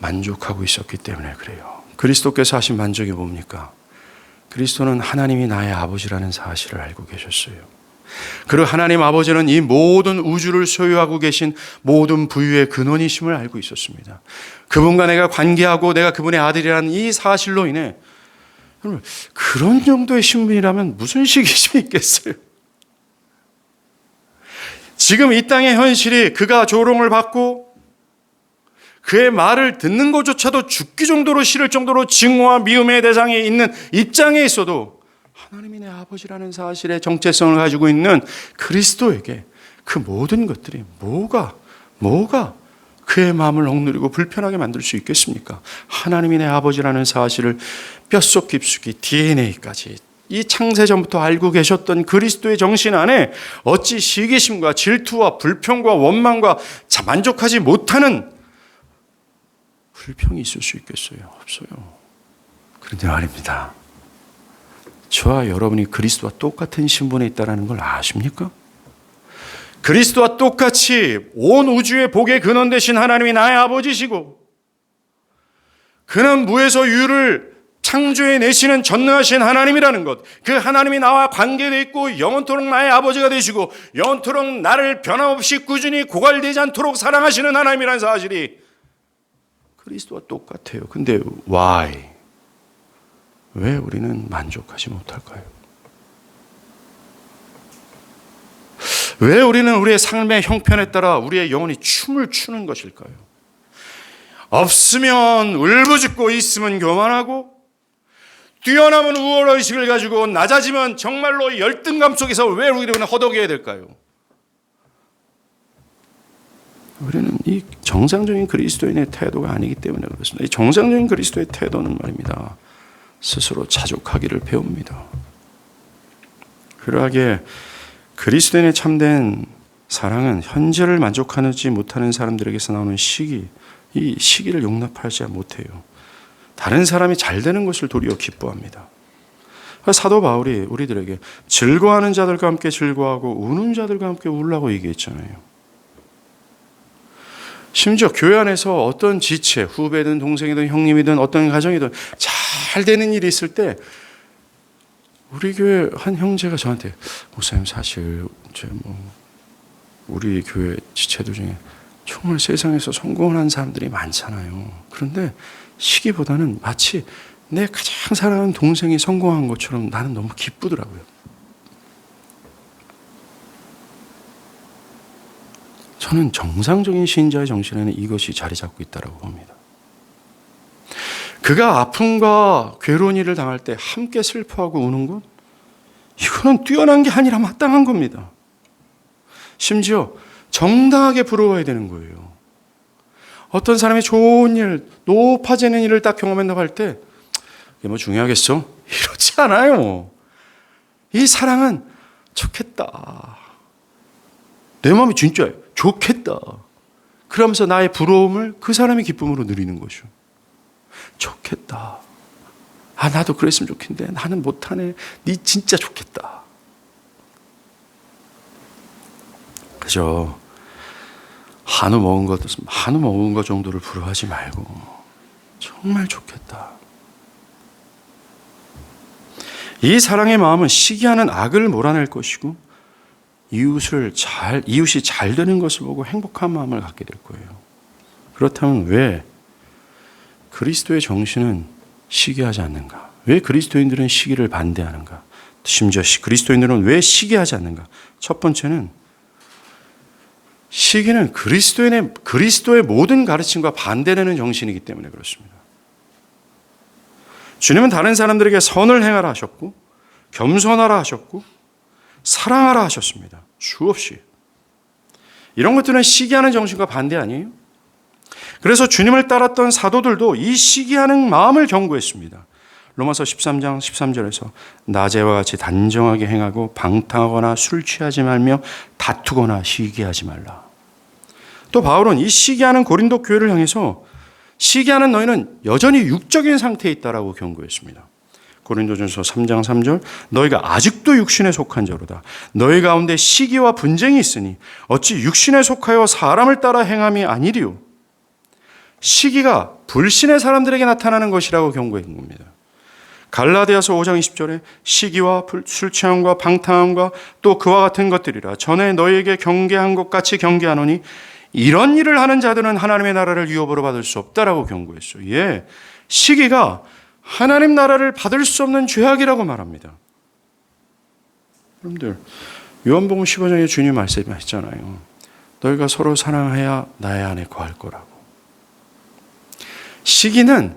만족하고 있었기 때문에 그래요. 그리스도께서 하신 만족이 뭡니까? 그리스도는 하나님이 나의 아버지라는 사실을 알고 계셨어요. 그리고 하나님 아버지는 이 모든 우주를 소유하고 계신 모든 부유의 근원이심을 알고 있었습니다. 그분과 내가 관계하고 내가 그분의 아들이라는 이 사실로 인해 여러분, 그런 정도의 신분이라면 무슨 시기심이 있겠어요? 지금 이 땅의 현실이 그가 조롱을 받고 그의 말을 듣는 것조차도 죽기 정도로 싫을 정도로 증오와 미움의 대상에 있는 입장에 있어도 하나님이 내 아버지라는 사실의 정체성을 가지고 있는 그리스도에게 그 모든 것들이 뭐가 그의 마음을 억누르고 불편하게 만들 수 있겠습니까? 하나님이 내 아버지라는 사실을 뼛속 깊숙이 DNA까지 이 창세전부터 알고 계셨던 그리스도의 정신 안에 어찌 시기심과 질투와 불평과 원망과 만족하지 못하는 불평이 있을 수 있겠어요? 없어요. 그런데 말입니다. 저와 여러분이 그리스도와 똑같은 신분에 있다는 걸 아십니까? 그리스도와 똑같이 온 우주의 복의 근원 되신 하나님이 나의 아버지시고 그는 무에서 유를 창조해 내시는 전능하신 하나님이라는 것, 그 하나님이 나와 관계되어 있고 영원토록 나의 아버지가 되시고 영원토록 나를 변함없이 꾸준히 고갈되지 않도록 사랑하시는 하나님이라는 사실이 그리스도와 똑같아요. 근데 why? 왜 우리는 만족하지 못할까요? 왜 우리는 우리의 삶의 형편에 따라 우리의 영혼이 춤을 추는 것일까요? 없으면 울부짖고 있으면 교만하고 뛰어남은 우월의식을 가지고 낮아지면 정말로 열등감 속에서 왜 우리는 허덕여야 될까요? 우리는 이 정상적인 그리스도인의 태도가 아니기 때문에 그렇습니다. 이 정상적인 그리스도의 태도는 말입니다. 스스로 자족하기를 배웁니다. 그러하기에 그리스도인의 참된 사랑은 현재를 만족하지 못하는 사람들에게서 나오는 시기, 이 시기를 용납하지 못해요. 다른 사람이 잘 되는 것을 도리어 기뻐합니다. 사도 바울이 우리들에게 즐거워하는 자들과 함께 즐거워하고 우는 자들과 함께 울라고 얘기했잖아요. 심지어 교회 안에서 어떤 지체, 후배든 동생이든 형님이든 어떤 가정이든 잘 되는 일이 있을 때 우리 교회 한 형제가 저한테 목사님 사실 우리 교회 지체들 중에 정말 세상에서 성공을 한 사람들이 많잖아요. 그런데 시기보다는 마치 내 가장 사랑하는 동생이 성공한 것처럼 나는 너무 기쁘더라고요. 저는 정상적인 신자의 정신에는 이것이 자리 잡고 있다고 봅니다. 그가 아픔과 괴로운 일을 당할 때 함께 슬퍼하고 우는 것, 이거는 뛰어난 게 아니라 마땅한 겁니다. 심지어 정당하게 부러워야 되는 거예요. 어떤 사람이 좋은 일, 높아지는 일을 딱 경험한다고 할 때 이게 뭐 중요하겠어? 이렇지 않아요. 이 사랑은 좋겠다. 내 마음이 진짜 좋겠다. 그러면서 나의 부러움을 그 사람의 기쁨으로 누리는 거죠. 좋겠다. 아, 나도 그랬으면 좋겠는데 나는 못하네. 니 진짜 좋겠다. 그죠? 한우 먹은 것 정도를 부러워하지 말고 정말 좋겠다. 이 사랑의 마음은 시기하는 악을 몰아낼 것이고 이웃이 잘 되는 것을 보고 행복한 마음을 갖게 될 거예요. 그렇다면 왜 그리스도의 정신은 시기하지 않는가? 왜 그리스도인들은 시기를 반대하는가? 심지어 그리스도인들은 왜 시기하지 않는가? 첫 번째는 시기는 그리스도의 모든 가르침과 반대되는 정신이기 때문에 그렇습니다. 주님은 다른 사람들에게 선을 행하라 하셨고 겸손하라 하셨고 사랑하라 하셨습니다. 수없이. 이런 것들은 시기하는 정신과 반대 아니에요? 그래서 주님을 따랐던 사도들도 이 시기하는 마음을 경고했습니다. 로마서 13장 13절에서 낮에와 같이 단정하게 행하고 방탕하거나 술 취하지 말며 다투거나 시기하지 말라. 또 바울은 이 시기하는 고린도 교회를 향해서 시기하는 너희는 여전히 육적인 상태에 있다라고 경고했습니다. 고린도전서 3장 3절 너희가 아직도 육신에 속한 자로다. 너희 가운데 시기와 분쟁이 있으니 어찌 육신에 속하여 사람을 따라 행함이 아니리요. 시기가 불신의 사람들에게 나타나는 것이라고 경고한 겁니다. 갈라디아서 5장 20절에 시기와 술 취함과 방탕함과 또 그와 같은 것들이라 전에 너희에게 경계한 것 같이 경계하노니 이런 일을 하는 자들은 하나님의 나라를 유업으로 받을 수 없다라고 경고했어요. 예, 시기가 하나님 나라를 받을 수 없는 죄악이라고 말합니다. 여러분들 요한복음 15장에 주님 말씀하셨잖아요. 너희가 서로 사랑해야 나의 안에 거할 거라고. 시기는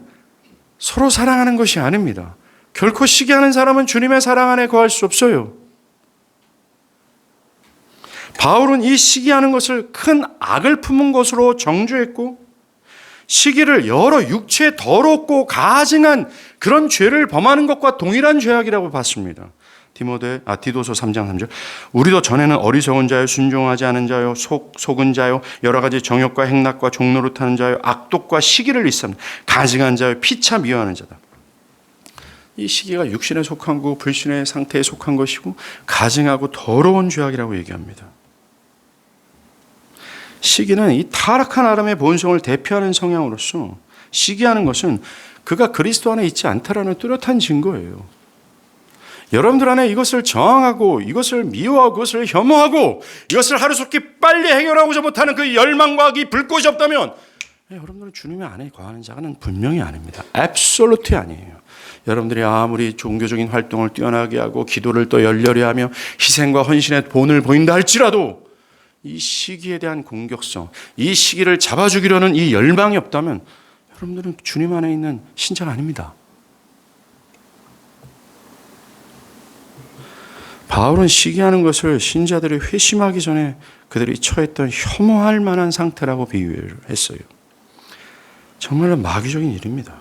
서로 사랑하는 것이 아닙니다. 결코 시기하는 사람은 주님의 사랑 안에 거할 수 없어요. 바울은 이 시기하는 것을 큰 악을 품은 것으로 정죄했고 시기를 여러 육체에 더럽고 가증한 그런 죄를 범하는 것과 동일한 죄악이라고 봤습니다. 디도서 3장 3절 우리도 전에는 어리석은 자요 순종하지 않은 자요 속은 자요 여러 가지 정욕과 행락과 종노릇하는 자요 악독과 시기를 일삼는 가증한 자요 피차 미워하는 자다. 이 시기가 육신에 속한 거 불신의 상태에 속한 것이고 가증하고 더러운 죄악이라고 얘기합니다. 시기는 이 타락한 아담의 본성을 대표하는 성향으로서 시기하는 것은 그가 그리스도 안에 있지 않다라는 뚜렷한 증거예요. 여러분들 안에 이것을 저항하고 이것을 미워하고 이것을 혐오하고 이것을 하루속히 빨리 해결하고자 못하는 그 열망과 이 불꽃이 없다면 여러분들은 주님의 안에 거하는 자는 분명히 아닙니다. 앱솔루트 아니에요. 여러분들이 아무리 종교적인 활동을 뛰어나게 하고 기도를 또 열렬히 하며 희생과 헌신의 본을 보인다 할지라도 이 시기에 대한 공격성, 이 시기를 잡아주기려는 이 열망이 없다면 여러분들은 주님 안에 있는 신자가 아닙니다. 바울은 시기하는 것을 신자들이 회심하기 전에 그들이 처했던 혐오할 만한 상태라고 비유를 했어요. 정말로 마귀적인 일입니다.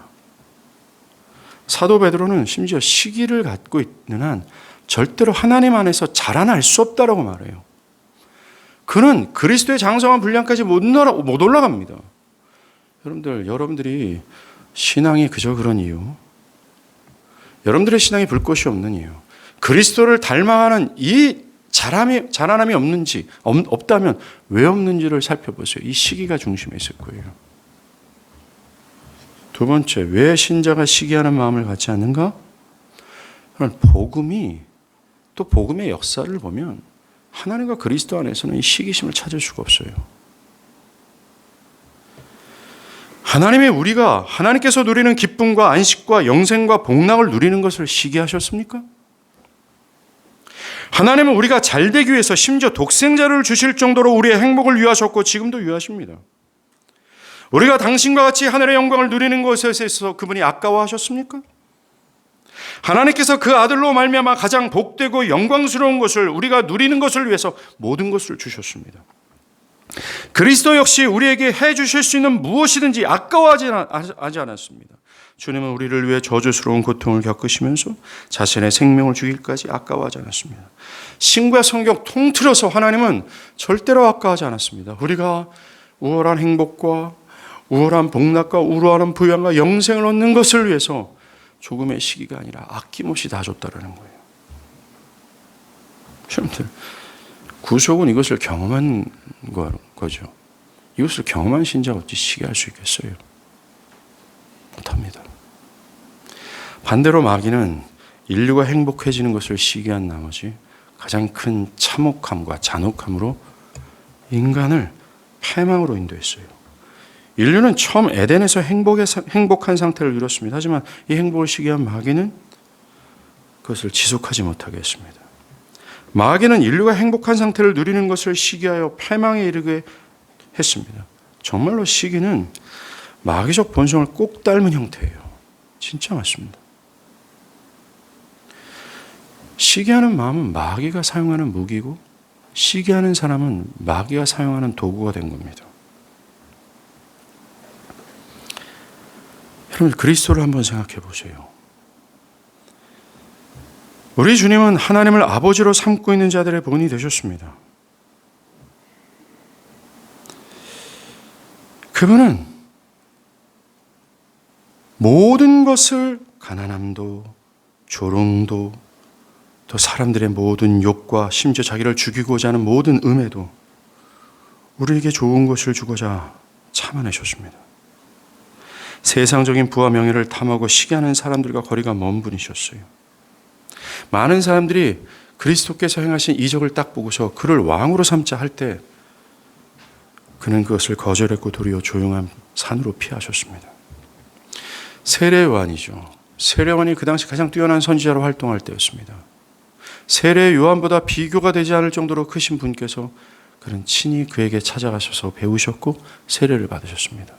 사도 베드로는 심지어 시기를 갖고 있는 한 절대로 하나님 안에서 자라날 수 없다라고 말해요. 그는 그리스도의 장성한 분량까지 못 올라갑니다. 여러분들이 신앙이 그저 그런 이유, 여러분들의 신앙이 불꽃이 없는 이유, 그리스도를 닮아가는 이 자라남이 없다면 왜 없는지를 살펴보세요. 이 시기가 중심에 있을 거예요. 두 번째, 왜 신자가 시기하는 마음을 갖지 않는가? 복음이, 또 복음의 역사를 보면 하나님과 그리스도 안에서는 이 시기심을 찾을 수가 없어요. 하나님께서 누리는 기쁨과 안식과 영생과 복락을 누리는 것을 시기하셨습니까? 하나님은 우리가 잘 되기 위해서 심지어 독생자를 주실 정도로 우리의 행복을 위하셨고 지금도 위하십니다. 우리가 당신과 같이 하늘의 영광을 누리는 것에 있어서 그분이 아까워하셨습니까? 하나님께서 그 아들로 말미암아 가장 복되고 영광스러운 것을 우리가 누리는 것을 위해서 모든 것을 주셨습니다. 그리스도 역시 우리에게 해주실 수 있는 무엇이든지 아까워하지 않았습니다. 주님은 우리를 위해 저주스러운 고통을 겪으시면서 자신의 생명을 주기까지 아까워하지 않았습니다. 신과 성경 통틀어서 하나님은 절대로 아까워하지 않았습니다. 우리가 우월한 행복과 우월한 복락과 우월한 부양과 영생을 얻는 것을 위해서 조금의 시기가 아니라 아낌없이 다 줬다라는 거예요. 여러분들, 구속은 이것을 경험한 거죠. 이것을 경험한 신자가 어찌 시기할 수 있겠어요? 못합니다. 반대로 마귀는 인류가 행복해지는 것을 시기한 나머지 가장 큰 참혹함과 잔혹함으로 인간을 패망으로 인도했어요. 인류는 처음 에덴에서 행복한 상태를 이뤘습니다. 하지만 이 행복을 시기한 마귀는 그것을 지속하지 못하게 했습니다. 마귀는 인류가 행복한 상태를 누리는 것을 시기하여 패망에 이르게 했습니다. 정말로 시기는 마귀적 본성을 꼭 닮은 형태예요. 진짜 맞습니다. 시기하는 마음은 마귀가 사용하는 무기고 시기하는 사람은 마귀가 사용하는 도구가 된 겁니다. 여러분, 그리스도를 한번 생각해 보세요. 우리 주님은 하나님을 아버지로 삼고 있는 자들의 본이 되셨습니다. 그분은 모든 것을, 가난함도 조롱도 또 사람들의 모든 욕과 심지어 자기를 죽이고자 하는 모든 음해도 우리에게 좋은 것을 주고자 참아내셨습니다. 세상적인 부와 명예를 탐하고 시기하는 사람들과 거리가 먼 분이셨어요. 많은 사람들이 그리스도께서 행하신 이적을 딱 보고서 그를 왕으로 삼자 할 때 그는 그것을 거절했고 도리어 조용한 산으로 피하셨습니다. 세례 요한이죠. 세례 요한이 그 당시 가장 뛰어난 선지자로 활동할 때였습니다. 세례 요한보다 비교가 되지 않을 정도로 크신 분께서 그는 친히 그에게 찾아가셔서 배우셨고 세례를 받으셨습니다.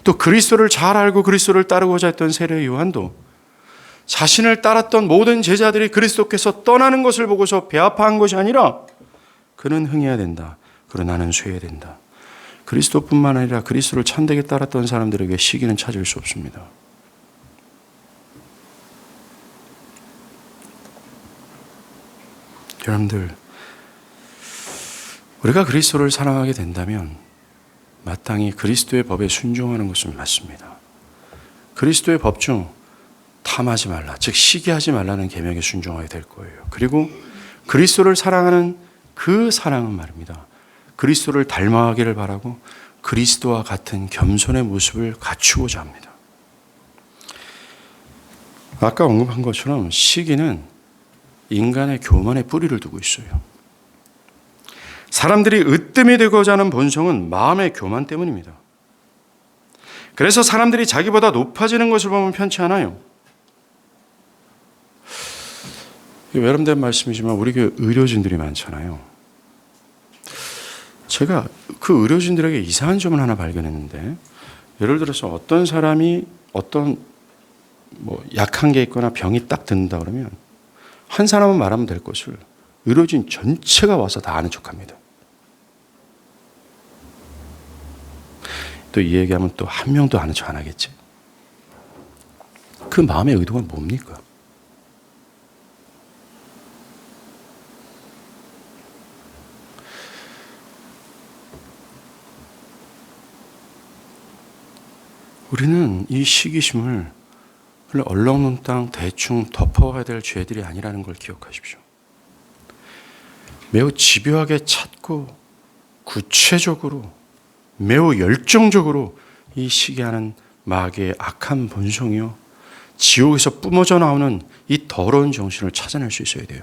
또 그리스도를 잘 알고 그리스도를 따르고자 했던 세례 요한도 자신을 따랐던 모든 제자들이 그리스도께서 떠나는 것을 보고서 배아파한 것이 아니라 그는 흥해야 된다. 그러나 나는 쇠해야 된다. 그리스도뿐만 아니라 그리스도를 참되게 따랐던 사람들에게 시기는 찾을 수 없습니다. 여러분들, 우리가 그리스도를 사랑하게 된다면 마땅히 그리스도의 법에 순종하는 것은 맞습니다. 그리스도의 법 중 탐하지 말라, 즉 시기하지 말라는 계명에 순종하게 될 거예요. 그리고 그리스도를 사랑하는 그 사랑은 말입니다. 그리스도를 닮아가기를 바라고 그리스도와 같은 겸손의 모습을 갖추고자 합니다. 아까 언급한 것처럼 시기는 인간의 교만에 뿌리를 두고 있어요. 사람들이 으뜸이 되고자 하는 본성은 마음의 교만 때문입니다. 그래서 사람들이 자기보다 높아지는 것을 보면 편치 않아요. 외람된 말씀이지만 우리 교회 의료진들이 많잖아요. 제가 그 의료진들에게 이상한 점을 하나 발견했는데, 예를 들어서 어떤 사람이 어떤 약한 게 있거나 병이 딱 든다 그러면 한 사람은 말하면 될 것을 의료진 전체가 와서 다 아는 척합니다. 또 이 얘기하면 또 한 명도 아는 척 안 하겠지. 그 마음의 의도가 뭡니까? 우리는 이 시기심을 얼렁뚱땅 대충 덮어가야 될 죄들이 아니라는 걸 기억하십시오. 매우 집요하게 찾고 구체적으로 매우 열정적으로 이 시기하는 마귀의 악한 본성이요, 지옥에서 뿜어져 나오는 이 더러운 정신을 찾아낼 수 있어야 돼요.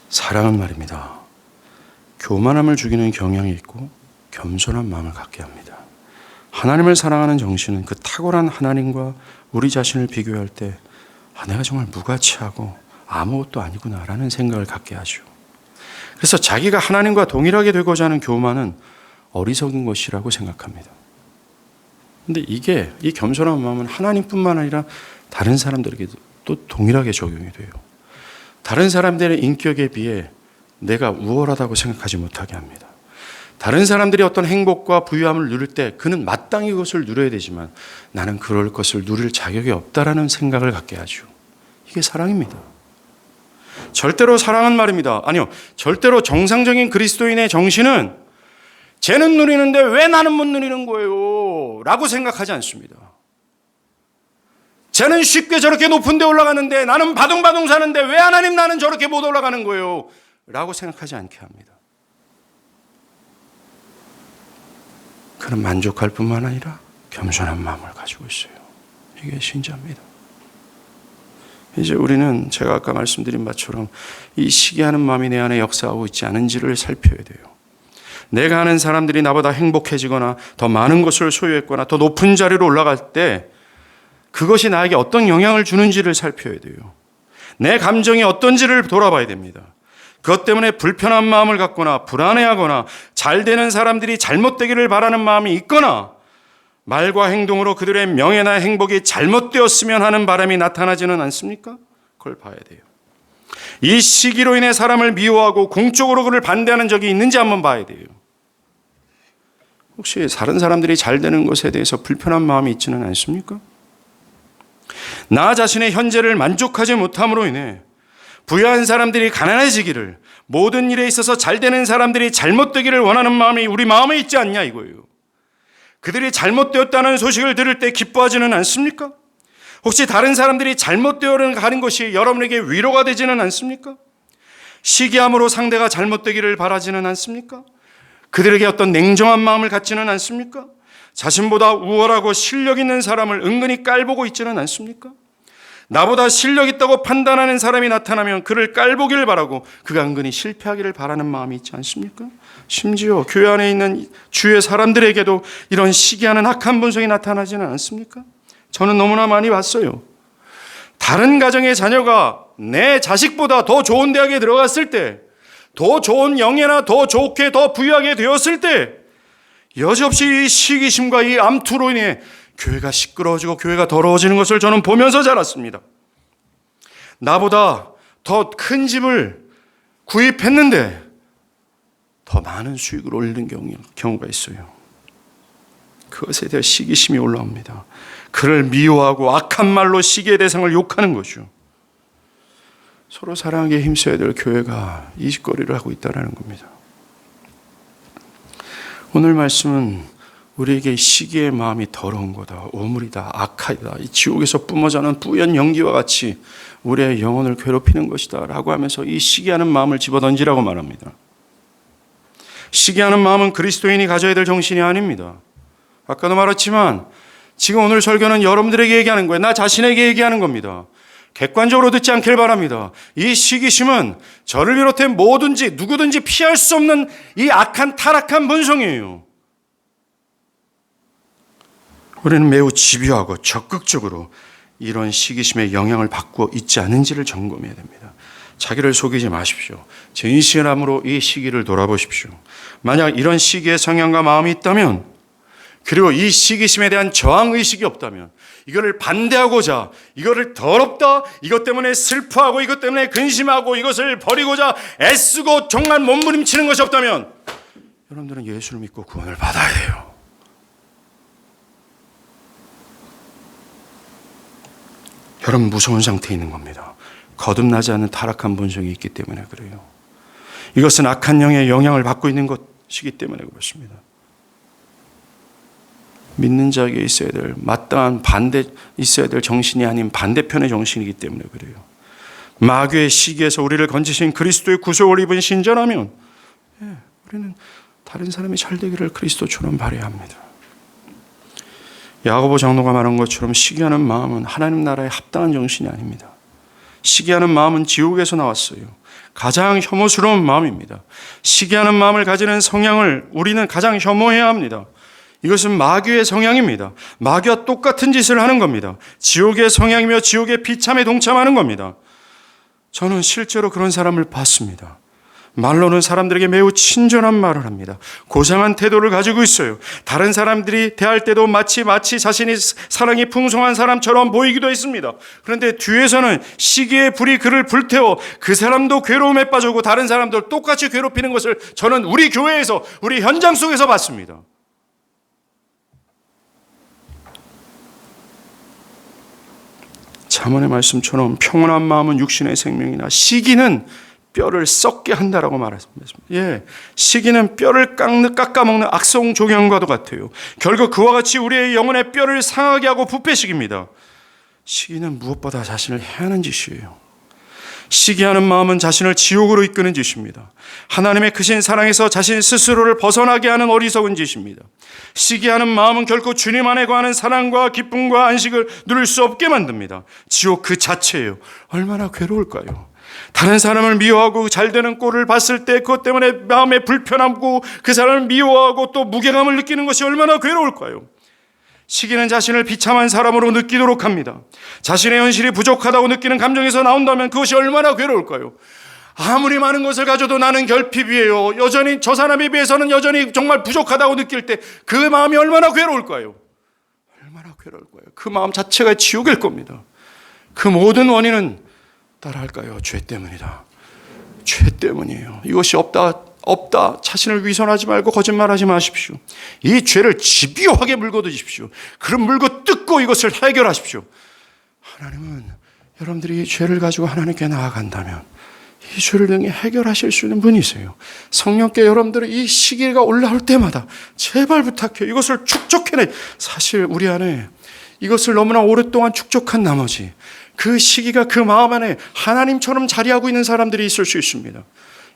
사랑은 말입니다, 교만함을 죽이는 경향이 있고 겸손한 마음을 갖게 합니다. 하나님을 사랑하는 정신은 그 탁월한 하나님과 우리 자신을 비교할 때 내가 정말 무가치하고 아무것도 아니구나라는 생각을 갖게 하죠. 그래서 자기가 하나님과 동일하게 되고자 하는 교만은 어리석은 것이라고 생각합니다. 그런데 이 겸손한 마음은 하나님뿐만 아니라 다른 사람들에게도 또 동일하게 적용이 돼요. 다른 사람들의 인격에 비해 내가 우월하다고 생각하지 못하게 합니다. 다른 사람들이 어떤 행복과 부유함을 누릴 때 그는 마땅히 그것을 누려야 되지만 나는 그럴 것을 누릴 자격이 없다라는 생각을 갖게 하죠. 이게 사랑입니다. 절대로 사랑은 말입니다. 아니요, 절대로 정상적인 그리스도인의 정신은 쟤는 누리는데 왜 나는 못 누리는 거예요? 라고 생각하지 않습니다. 쟤는 쉽게 저렇게 높은 데 올라가는데 나는 바둥바둥 사는데 왜 하나님 나는 저렇게 못 올라가는 거예요? 라고 생각하지 않게 합니다. 그는 만족할 뿐만 아니라 겸손한 마음을 가지고 있어요. 이게 신자입니다. 이제 우리는 제가 아까 말씀드린 바처럼 이 시기하는 마음이 내 안에 역사하고 있지 않은지를 살펴야 돼요. 내가 아는 사람들이 나보다 행복해지거나 더 많은 것을 소유했거나 더 높은 자리로 올라갈 때 그것이 나에게 어떤 영향을 주는지를 살펴야 돼요. 내 감정이 어떤지를 돌아봐야 됩니다. 그것 때문에 불편한 마음을 갖거나 불안해하거나 잘 되는 사람들이 잘못되기를 바라는 마음이 있거나 말과 행동으로 그들의 명예나 행복이 잘못되었으면 하는 바람이 나타나지는 않습니까? 그걸 봐야 돼요. 이 시기로 인해 사람을 미워하고 공적으로 그를 반대하는 적이 있는지 한번 봐야 돼요. 혹시 다른 사람들이 잘 되는 것에 대해서 불편한 마음이 있지는 않습니까? 나 자신의 현재를 만족하지 못함으로 인해 부유한 사람들이 가난해지기를, 모든 일에 있어서 잘 되는 사람들이 잘못되기를 원하는 마음이 우리 마음에 있지 않냐 이거예요. 그들이 잘못되었다는 소식을 들을 때 기뻐하지는 않습니까? 혹시 다른 사람들이 잘못되어 가는 것이 여러분에게 위로가 되지는 않습니까? 시기함으로 상대가 잘못되기를 바라지는 않습니까? 그들에게 어떤 냉정한 마음을 갖지는 않습니까? 자신보다 우월하고 실력 있는 사람을 은근히 깔보고 있지는 않습니까? 나보다 실력 있다고 판단하는 사람이 나타나면 그를 깔보기를 바라고 그가 은근히 실패하기를 바라는 마음이 있지 않습니까? 심지어 교회 안에 있는 주의 사람들에게도 이런 시기하는 악한 본성이 나타나지는 않습니까? 저는 너무나 많이 봤어요. 다른 가정의 자녀가 내 자식보다 더 좋은 대학에 들어갔을 때, 더 좋은 영예나 더 좋게 더 부유하게 되었을 때 여지없이 이 시기심과 이 암투로 인해 교회가 시끄러워지고 교회가 더러워지는 것을 저는 보면서 자랐습니다. 나보다 더 큰 집을 구입했는데 더 많은 수익을 올리는 경우가 있어요. 그것에 대해 시기심이 올라옵니다. 그를 미워하고 악한 말로 시기의 대상을 욕하는 거죠. 서로 사랑하게 힘써야 될 교회가 이 짓거리를 하고 있다는 겁니다. 오늘 말씀은 우리에게 시기의 마음이 더러운 거다, 오물이다, 악하다, 이 지옥에서 뿜어져나오는 뿌연 연기와 같이 우리의 영혼을 괴롭히는 것이다 라고 하면서 이 시기하는 마음을 집어던지라고 말합니다. 시기하는 마음은 그리스도인이 가져야 될 정신이 아닙니다. 아까도 말했지만 지금 오늘 설교는 여러분들에게 얘기하는 거예요. 나 자신에게 얘기하는 겁니다. 객관적으로 듣지 않길 바랍니다. 이 시기심은 저를 비롯해 뭐든지 누구든지 피할 수 없는 이 악한 타락한 본성이에요. 우리는 매우 집요하고 적극적으로 이런 시기심의 영향을 받고 있지 않은지를 점검해야 됩니다. 자기를 속이지 마십시오. 진실함으로 이 시기를 돌아보십시오. 만약 이런 시기의 성향과 마음이 있다면, 그리고 이 시기심에 대한 저항의식이 없다면, 이거를 반대하고자, 이거를 더럽다, 이것 때문에 슬퍼하고 이것 때문에 근심하고 이것을 버리고자 애쓰고 정말 몸부림치는 것이 없다면 여러분들은 예수를 믿고 구원을 받아야 돼요. 여러분 무서운 상태에 있는 겁니다. 거듭나지 않는 타락한 본성이 있기 때문에 그래요. 이것은 악한 영의 영향을 받고 있는 것이기 때문에 그렇습니다. 믿는 자에게 있어야 될 마땅한 있어야 될 정신이 아닌 반대편의 정신이기 때문에 그래요. 마귀의 시기에서 우리를 건지신 그리스도의 구속을 입은 신자라면 우리는 다른 사람이 잘 되기를 그리스도처럼 바라야 합니다. 야고보 장로가 말한 것처럼 시기하는 마음은 하나님 나라에 합당한 정신이 아닙니다. 시기하는 마음은 지옥에서 나왔어요. 가장 혐오스러운 마음입니다. 시기하는 마음을 가지는 성향을 우리는 가장 혐오해야 합니다. 이것은 마귀의 성향입니다. 마귀와 똑같은 짓을 하는 겁니다. 지옥의 성향이며 지옥의 비참에 동참하는 겁니다. 저는 실제로 그런 사람을 봤습니다. 말로는 사람들에게 매우 친절한 말을 합니다. 고상한 태도를 가지고 있어요. 다른 사람들이 대할 때도 마치 자신이 사랑이 풍성한 사람처럼 보이기도 했습니다. 그런데 뒤에서는 시기의 불이 그를 불태워 그 사람도 괴로움에 빠지고 다른 사람들 똑같이 괴롭히는 것을 저는 우리 교회에서, 우리 현장 속에서 봤습니다. 잠언의 말씀처럼 평온한 마음은 육신의 생명이나 시기는 뼈를 썩게 한다라고 말했습니다. 시기는 뼈를 깎아먹는 악성 종양과도 같아요. 결국 그와 같이 우리의 영혼의 뼈를 상하게 하고 부패시킵니다. 시기는 무엇보다 자신을 해하는 짓이에요. 시기하는 마음은 자신을 지옥으로 이끄는 짓입니다. 하나님의 크신 사랑에서 자신 스스로를 벗어나게 하는 어리석은 짓입니다. 시기하는 마음은 결코 주님 안에 거하는 사랑과 기쁨과 안식을 누릴 수 없게 만듭니다. 지옥 그 자체예요. 얼마나 괴로울까요? 다른 사람을 미워하고 잘 되는 꼴을 봤을 때 그것 때문에 마음에 불편함고 그 사람을 미워하고 또 무게감을 느끼는 것이 얼마나 괴로울까요? 시기는 자신을 비참한 사람으로 느끼도록 합니다. 자신의 현실이 부족하다고 느끼는 감정에서 나온다면 그것이 얼마나 괴로울까요? 아무리 많은 것을 가져도 나는 결핍이에요. 여전히 저 사람에 비해서는 여전히 정말 부족하다고 느낄 때 그 마음이 얼마나 괴로울까요? 얼마나 괴로울까요? 그 마음 자체가 지옥일 겁니다. 그 모든 원인은 따라할까요? 죄 때문이다. 죄 때문이에요. 이것이 없다 자신을 위선하지 말고 거짓말하지 마십시오. 이 죄를 집요하게 물고 드십시오. 그럼 물고 뜯고 이것을 해결하십시오. 하나님은 여러분들이 이 죄를 가지고 하나님께 나아간다면 이 죄를 능히 해결하실 수 있는 분이세요. 성령께 여러분들이 이 시기가 올라올 때마다 제발 부탁해요. 이것을 축적해내. 사실 우리 안에 이것을 너무나 오랫동안 축적한 나머지 그 시기가 그 마음 안에 하나님처럼 자리하고 있는 사람들이 있을 수 있습니다.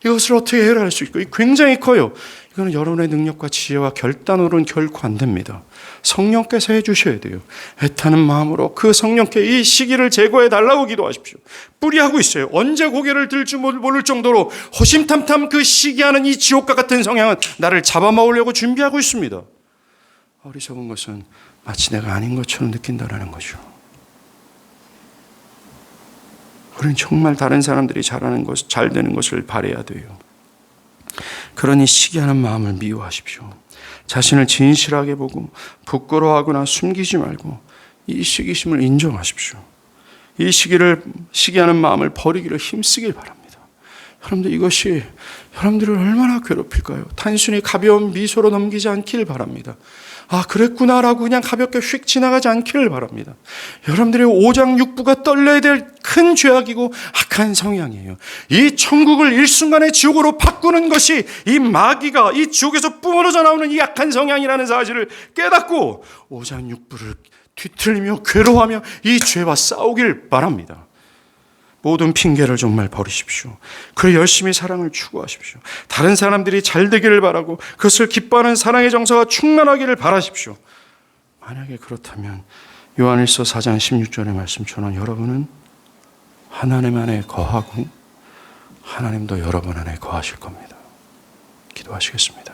이것을 어떻게 해결할 수 있고 굉장히 커요. 이거는 여러분의 능력과 지혜와 결단으로는 결코 안 됩니다. 성령께서 해주셔야 돼요. 애타는 마음으로 그 성령께 이 시기를 제거해 달라고 기도하십시오. 뿌리하고 있어요. 언제 고개를 들지 모를 정도로 호심탐탐 그 시기하는 이 지옥과 같은 성향은 나를 잡아먹으려고 준비하고 있습니다. 어리석은 것은 마치 내가 아닌 것처럼 느낀다라는 거죠. 우리는 정말 다른 사람들이 잘하는 것, 잘 되는 것을 바라야 돼요. 그러니 시기하는 마음을 미워하십시오. 자신을 진실하게 보고 부끄러워하거나 숨기지 말고 이 시기심을 인정하십시오. 이 시기하는 마음을 버리기를 힘쓰길 바랍니다. 여러분들 이것이 여러분들을 얼마나 괴롭힐까요? 단순히 가벼운 미소로 넘기지 않기를 바랍니다. 아, 그랬구나라고 그냥 가볍게 휙 지나가지 않기를 바랍니다. 여러분들의 오장육부가 떨려야 될 큰 죄악이고 악한 성향이에요. 이 천국을 일순간에 지옥으로 바꾸는 것이 이 마귀가 이 지옥에서 뿜어져 나오는 이 악한 성향이라는 사실을 깨닫고 오장육부를 뒤틀리며 괴로워하며 이 죄와 싸우길 바랍니다. 모든 핑계를 정말 버리십시오. 그리고 열심히 사랑을 추구하십시오. 다른 사람들이 잘 되기를 바라고 그것을 기뻐하는 사랑의 정서가 충만하기를 바라십시오. 만약에 그렇다면 요한일서 4장 16절의 말씀처럼 여러분은 하나님 안에 거하고 하나님도 여러분 안에 거하실 겁니다. 기도하시겠습니다.